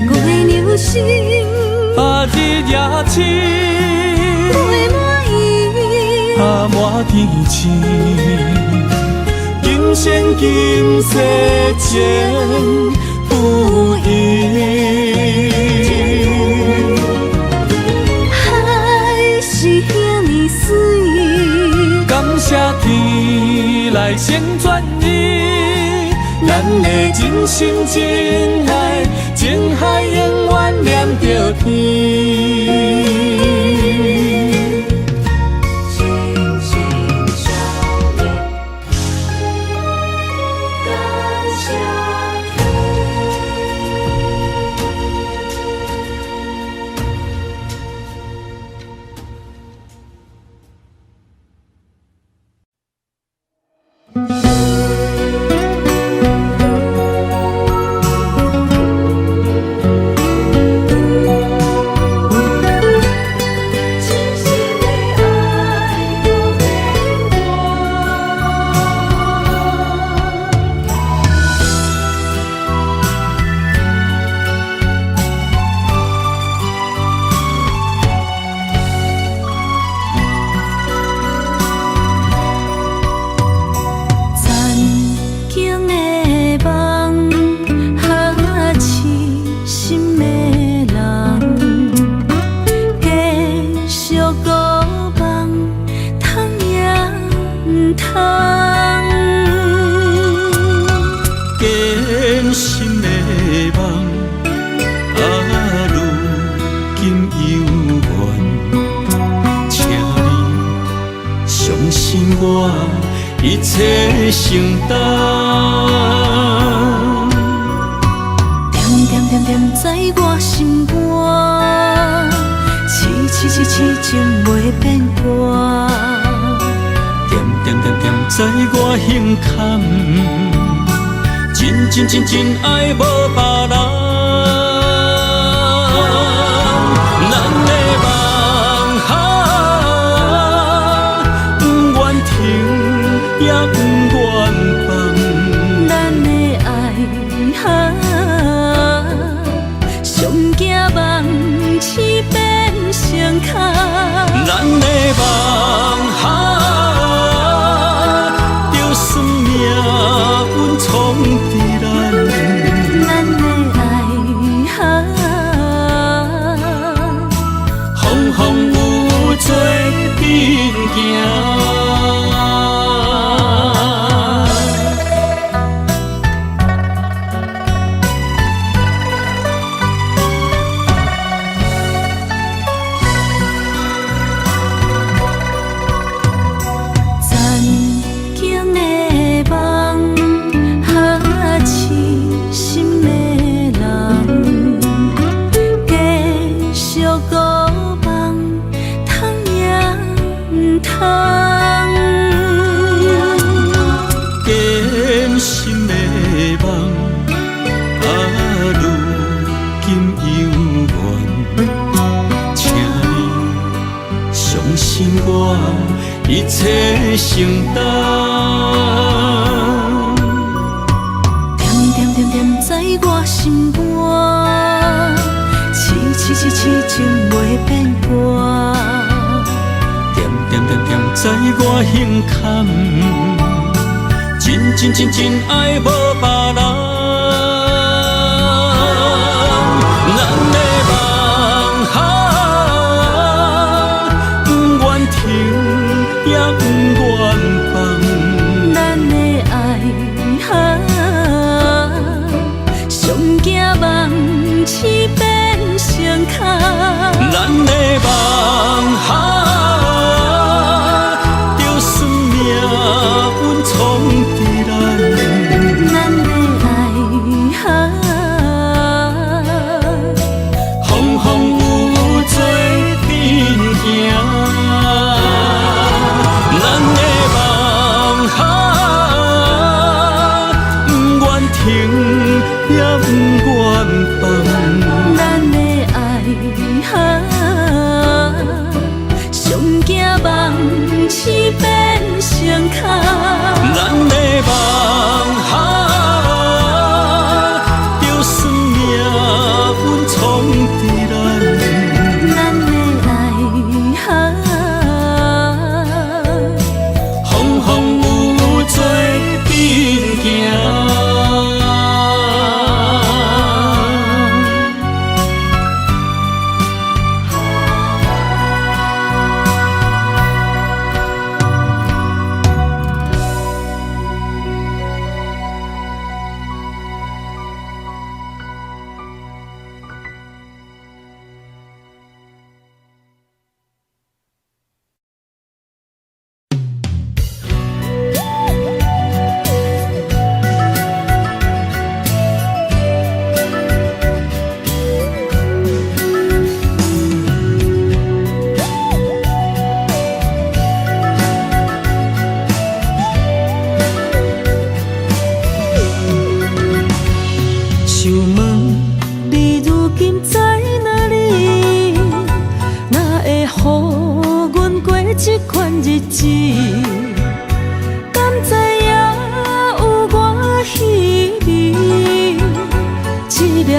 Speaker 2: 月流星，
Speaker 5: 日夜深，
Speaker 2: 月满意，
Speaker 5: 满天星。今生今世情不移。
Speaker 2: 海是遐尼水，
Speaker 5: 感谢天来成全你，咱的真心真爱，情海永远念着天。一切承担，
Speaker 2: 点点点点在我心肝，痴情袂变卦，
Speaker 5: 点点点点在我胸坎，真爱无别人。咱的梦不愿停，也不愿放。
Speaker 2: 咱的爱上惊梦痴变成空。
Speaker 5: 咱的梦就算命运冲伫咱，
Speaker 2: 咱的爱
Speaker 5: 风风雨做阵行。一切承担，点
Speaker 2: 点点点点在我心肝，痴痴情袂变歌。
Speaker 5: 点点点点，在我胸坎，真爱无别人。咱的梦哈，不愿停，也不愿放。
Speaker 2: 咱的爱哈，上惊梦痴变成空。
Speaker 5: 咱的梦哈。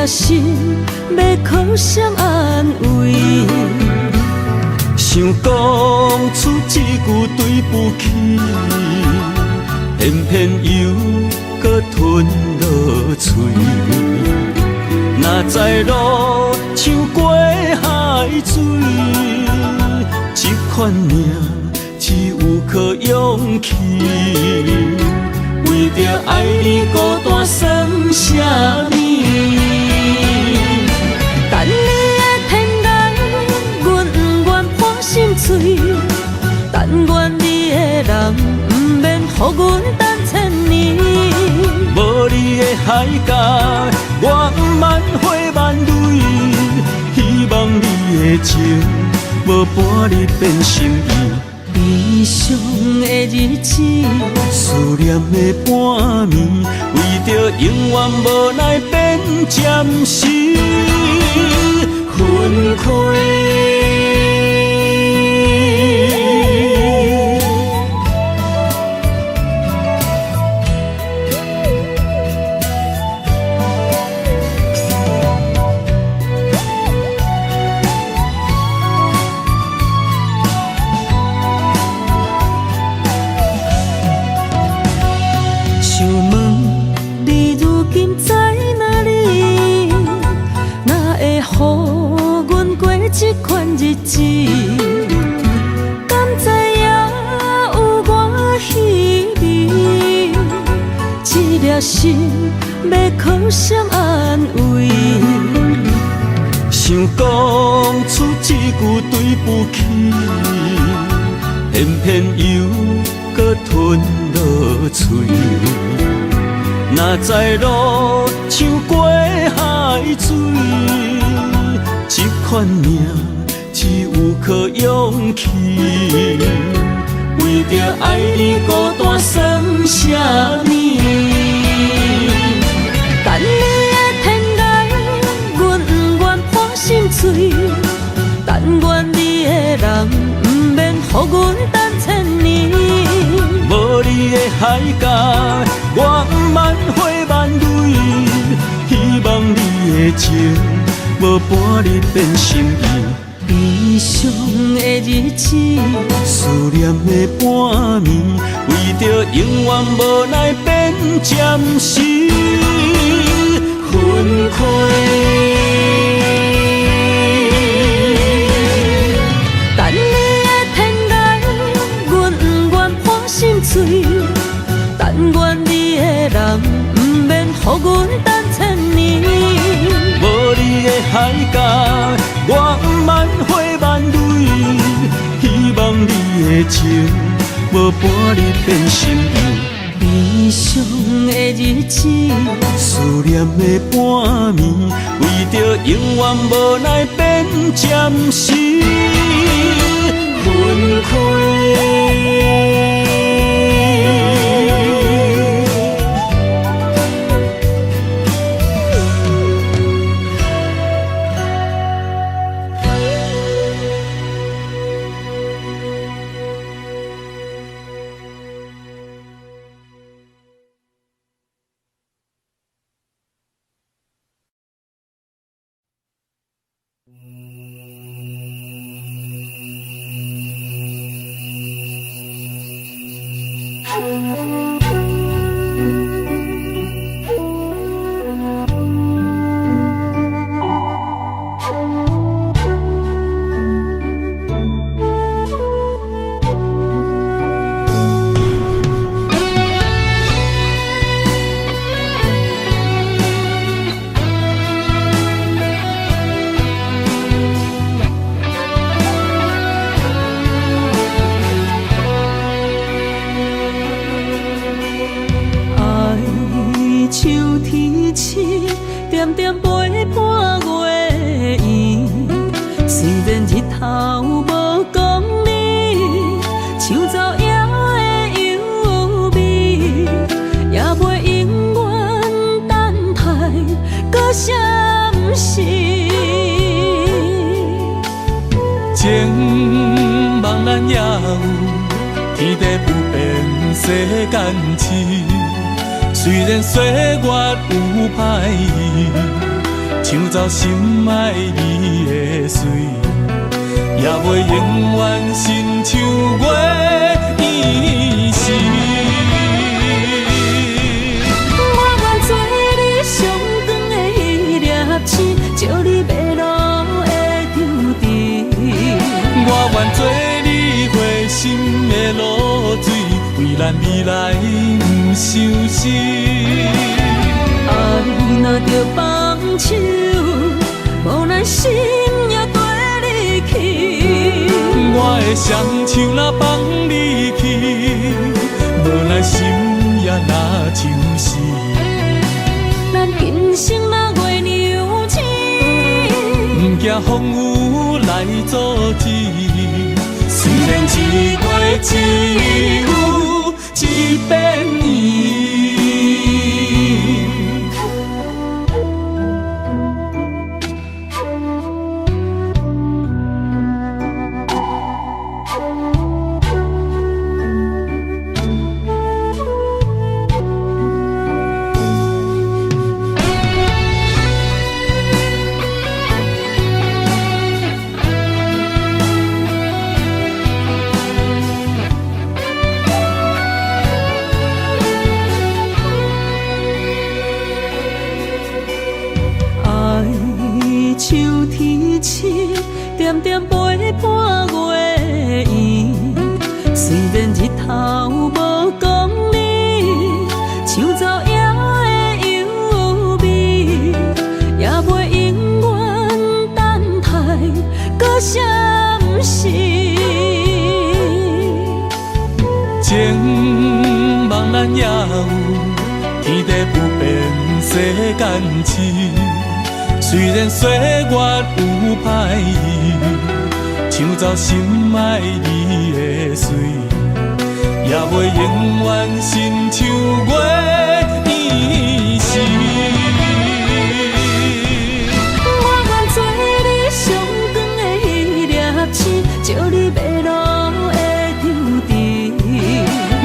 Speaker 2: 心要靠谁安慰？
Speaker 5: 想讲出一句对不起，偏偏又搁吞落嘴。若知路像过海水，这款命只有靠勇气。为着爱你孤单算什么？
Speaker 2: 等你的天涯，阮不愿破心碎。但愿你的人不免予阮等千年。
Speaker 5: 无你的海角，我万花万蕊。希望你的情，无半日变心意。
Speaker 2: 悲伤的日子，
Speaker 5: 思念的半暝，为着永远无奈变暂时分开。
Speaker 2: 这款日子，敢知影有我稀微？这颗心要靠谁安慰？
Speaker 5: 想讲出一句对不起，偏偏又搁吞落嘴。若知路像过海水。这款命只有靠勇气，为着爱你孤单算什么？
Speaker 2: 等你的天涯，阮不愿破心碎。但愿你的人不免予阮等千年。
Speaker 5: 无你的海角，我万花万蕊。希望你的情。无无半日变心意。
Speaker 2: 悲伤的日子，
Speaker 5: 思念的半暝，为着永远无奈变暂时分开。
Speaker 2: 等你的天涯，阮不愿破心碎。但愿你的人，不免予阮等千年。
Speaker 5: 无你的海角，我万花万蕊。希望你的情，无半日变心意。
Speaker 2: 悲伤的日子，
Speaker 5: 思念的半暝，为着永远无奈变暂时分开。情茫然也有天地不变世间事，虽然岁月有歹意，抢走心爱你的水，也袂永远亲像月依时。
Speaker 2: 我愿做你上长的迄粒星，照你迷路的丢滴。
Speaker 5: 我愿做你回心的露水，为咱未来不伤心。
Speaker 2: 爱若着放手，无奈心也跟你去。
Speaker 5: 我的双手若放你去，无奈心也若像死。
Speaker 2: 咱今生若月娘星，
Speaker 5: 不惊风雨来阻止。虽然一月只有一遍年。
Speaker 2: 秋天起，点点陪伴月圆。虽然日头无讲理，抢走夜的幽味，也袂永远等待，搁啥不是？
Speaker 5: 情茫然也有天地不变世间事。虽然岁月有歹意，抢走心爱你的水，也袂永远亲像月依时。
Speaker 2: 我愿做你上长的迄粒星，照你迷路的丢滴。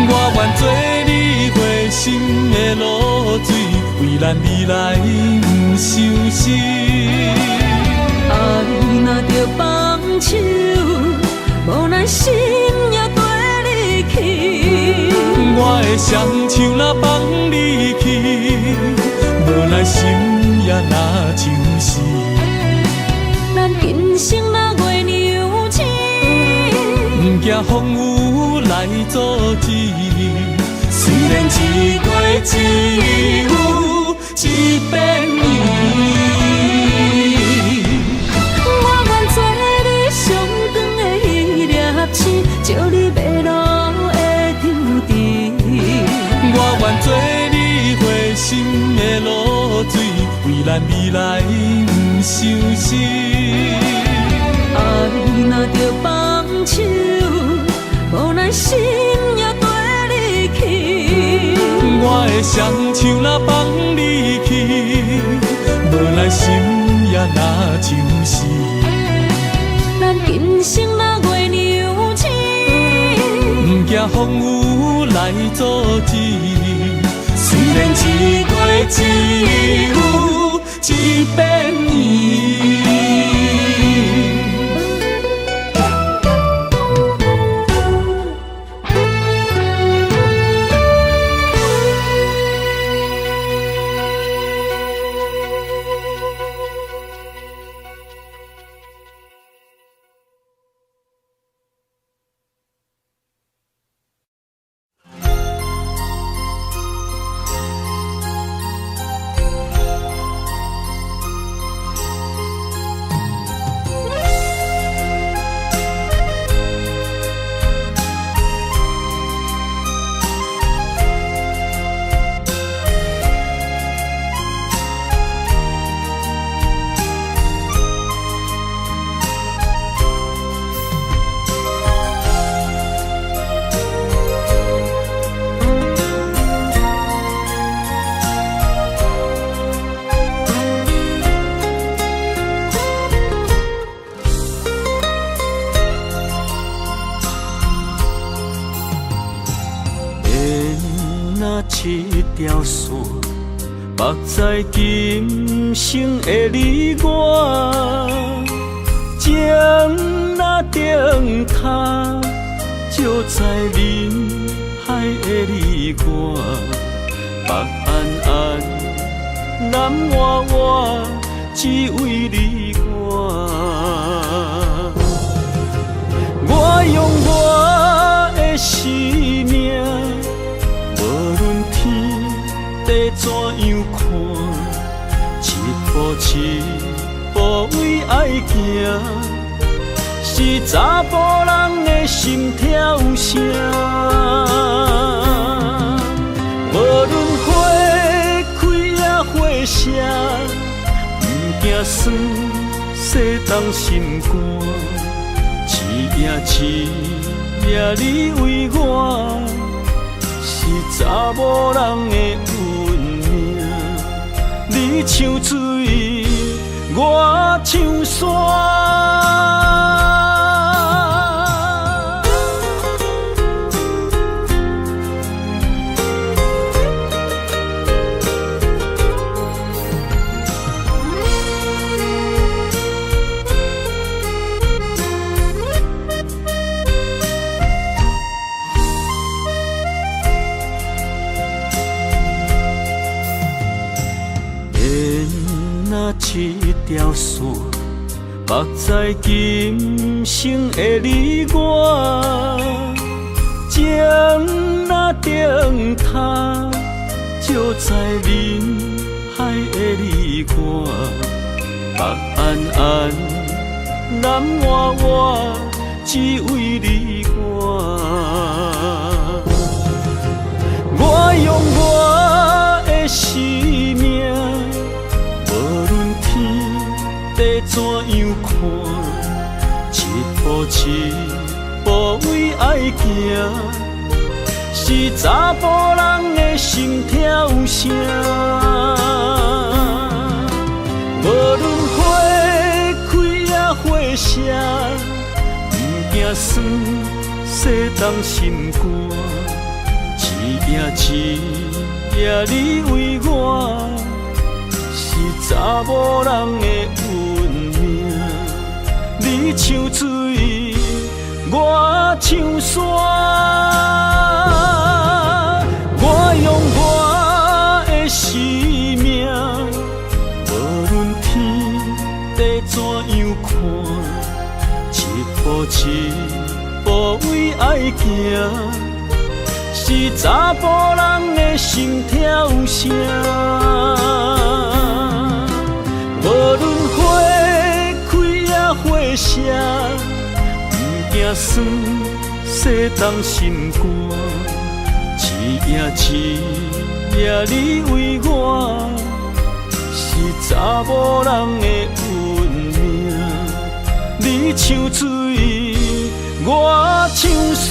Speaker 5: 我愿做你回心的露水，为咱未来不伤心。
Speaker 2: 爱若着放手，无奈心也跟你去。
Speaker 5: 我的双手若放你去，无奈心也若像死。
Speaker 2: 咱今生若月娘亲，
Speaker 5: 不惊风雨来阻止。虽然一月一有一变伊。
Speaker 2: 我愿做你上长的迄粒星，照你迷路的张持。
Speaker 5: 我愿做你回心的露水，为咱未来不伤心。
Speaker 2: 爱若着放手，无奈心也跟你去。
Speaker 5: 我的双手若放你去，无奈心也若像死。
Speaker 2: 咱今生若月娘亲，
Speaker 5: 不惊风雨来阻止。虽然一月一有一变伊。
Speaker 6: 一条线，目在今生的你我，情若灯塔，照在人海的你我，北暗暗，南弯弯，只为你我。我用我的生命。无论天地怎样看，一步一步为爱行，是查甫人的心跳声。无论花开也花谢，不惊酸洗冻心肝，一夜一夜你为我。是查某人的运命，你像水，我像山。一条线，目在今生的你我，情若灯塔，照在人海的你我，北暗暗，南弯弯，只为你我。我用我的生命。地怎样看，一步一步为爱行，是查甫人的心跳声。无论花开也花谢，不惊酸洗冻心肝，一夜一夜你为我。是查某人的运命，你像水，我像山。我用我的生命，无论天地怎样看，一步一步为爱行，是查甫人的心跳声。无论花开也花谢，不惊酸洗动心肝。一夜你为我，是查某人的运命。你像水，我像山。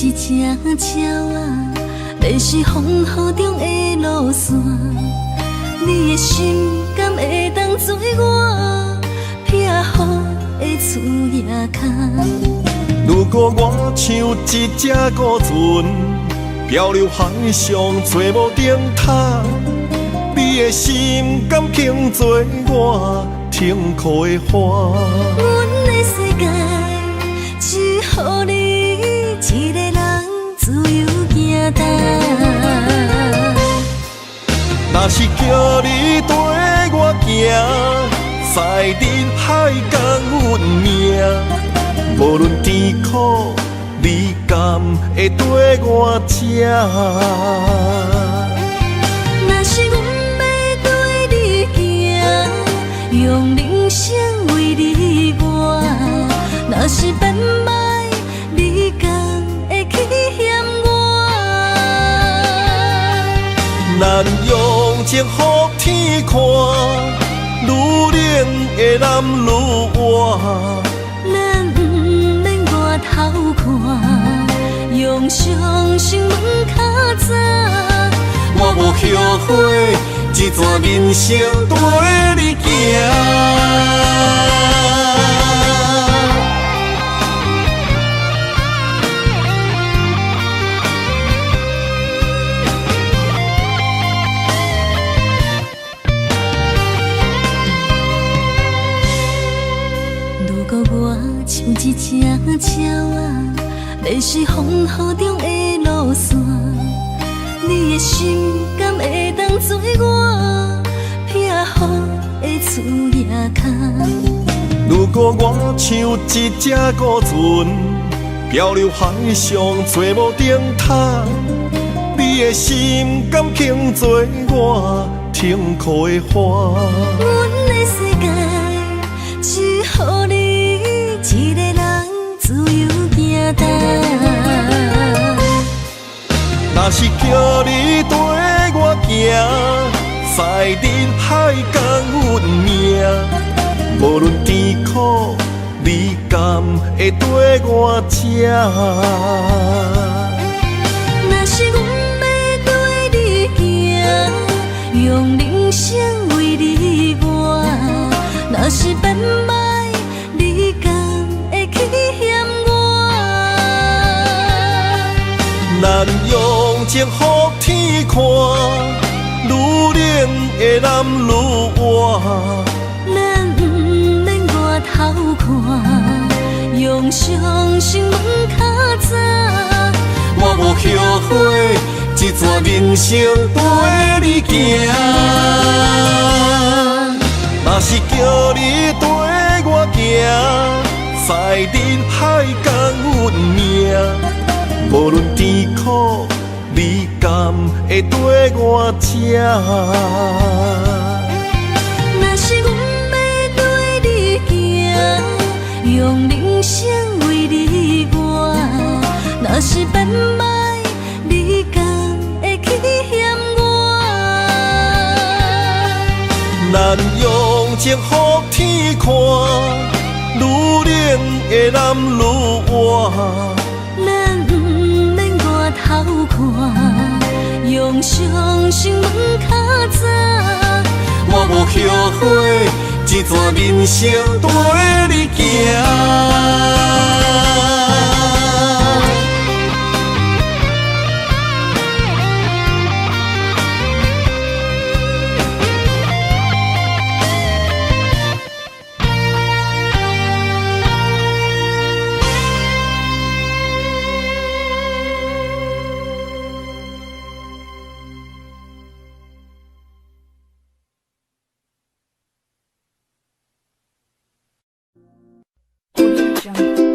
Speaker 2: 一只鸟啊，迷失风雨中的路线，你的心敢会当做我避雨的厝野脚？
Speaker 7: 如果我像一只孤船，漂流海上找无顶塔，你的心敢肯做我停靠的花？
Speaker 2: 阮的世界只予你一个人自由行踏。
Speaker 7: 若是叫你跟我行，在人海共运命，无论甜苦，你敢会跟我吃？
Speaker 2: 若是阮要跟你行，用人生为你活，若是变歹，你敢会去嫌我？
Speaker 7: 咱用情予天看，愈冷的男愈活。
Speaker 2: 咱不免外头看，用双生问较早。
Speaker 7: 我无后悔，一段人生跟你行。
Speaker 2: 如果我像一只鸟啊，迷失风雨中的路线，你的心敢会当做我避雨的厝野脚？
Speaker 7: 如果我像一只孤船，漂流海上找无顶塔，你的心敢肯做我停靠的花？
Speaker 2: 阮的世界只予你一个人自由行踏。
Speaker 7: 若是叫你跟我行，在人海共运命，无论甜苦，你敢会跟我吃？
Speaker 2: 若是阮要跟你行，用人生为你活，若是变歹，你敢会去嫌我？
Speaker 7: 咱用情予天看，愈冷的男愈活。
Speaker 2: 咱不免外头看，用双生问较早。
Speaker 7: 我无后悔，一段人生跟你行。若是叫你跟我行，在人海共运命，无论甜苦，你敢会跟我吃？
Speaker 2: 生为你活，若是变歹，你敢会去嫌我？
Speaker 7: 咱用情予天看，愈冷的男愈活。
Speaker 2: 咱不免外头看，用伤心问较早。
Speaker 7: 我无后悔，一段人生跟你行。
Speaker 1: 我只想。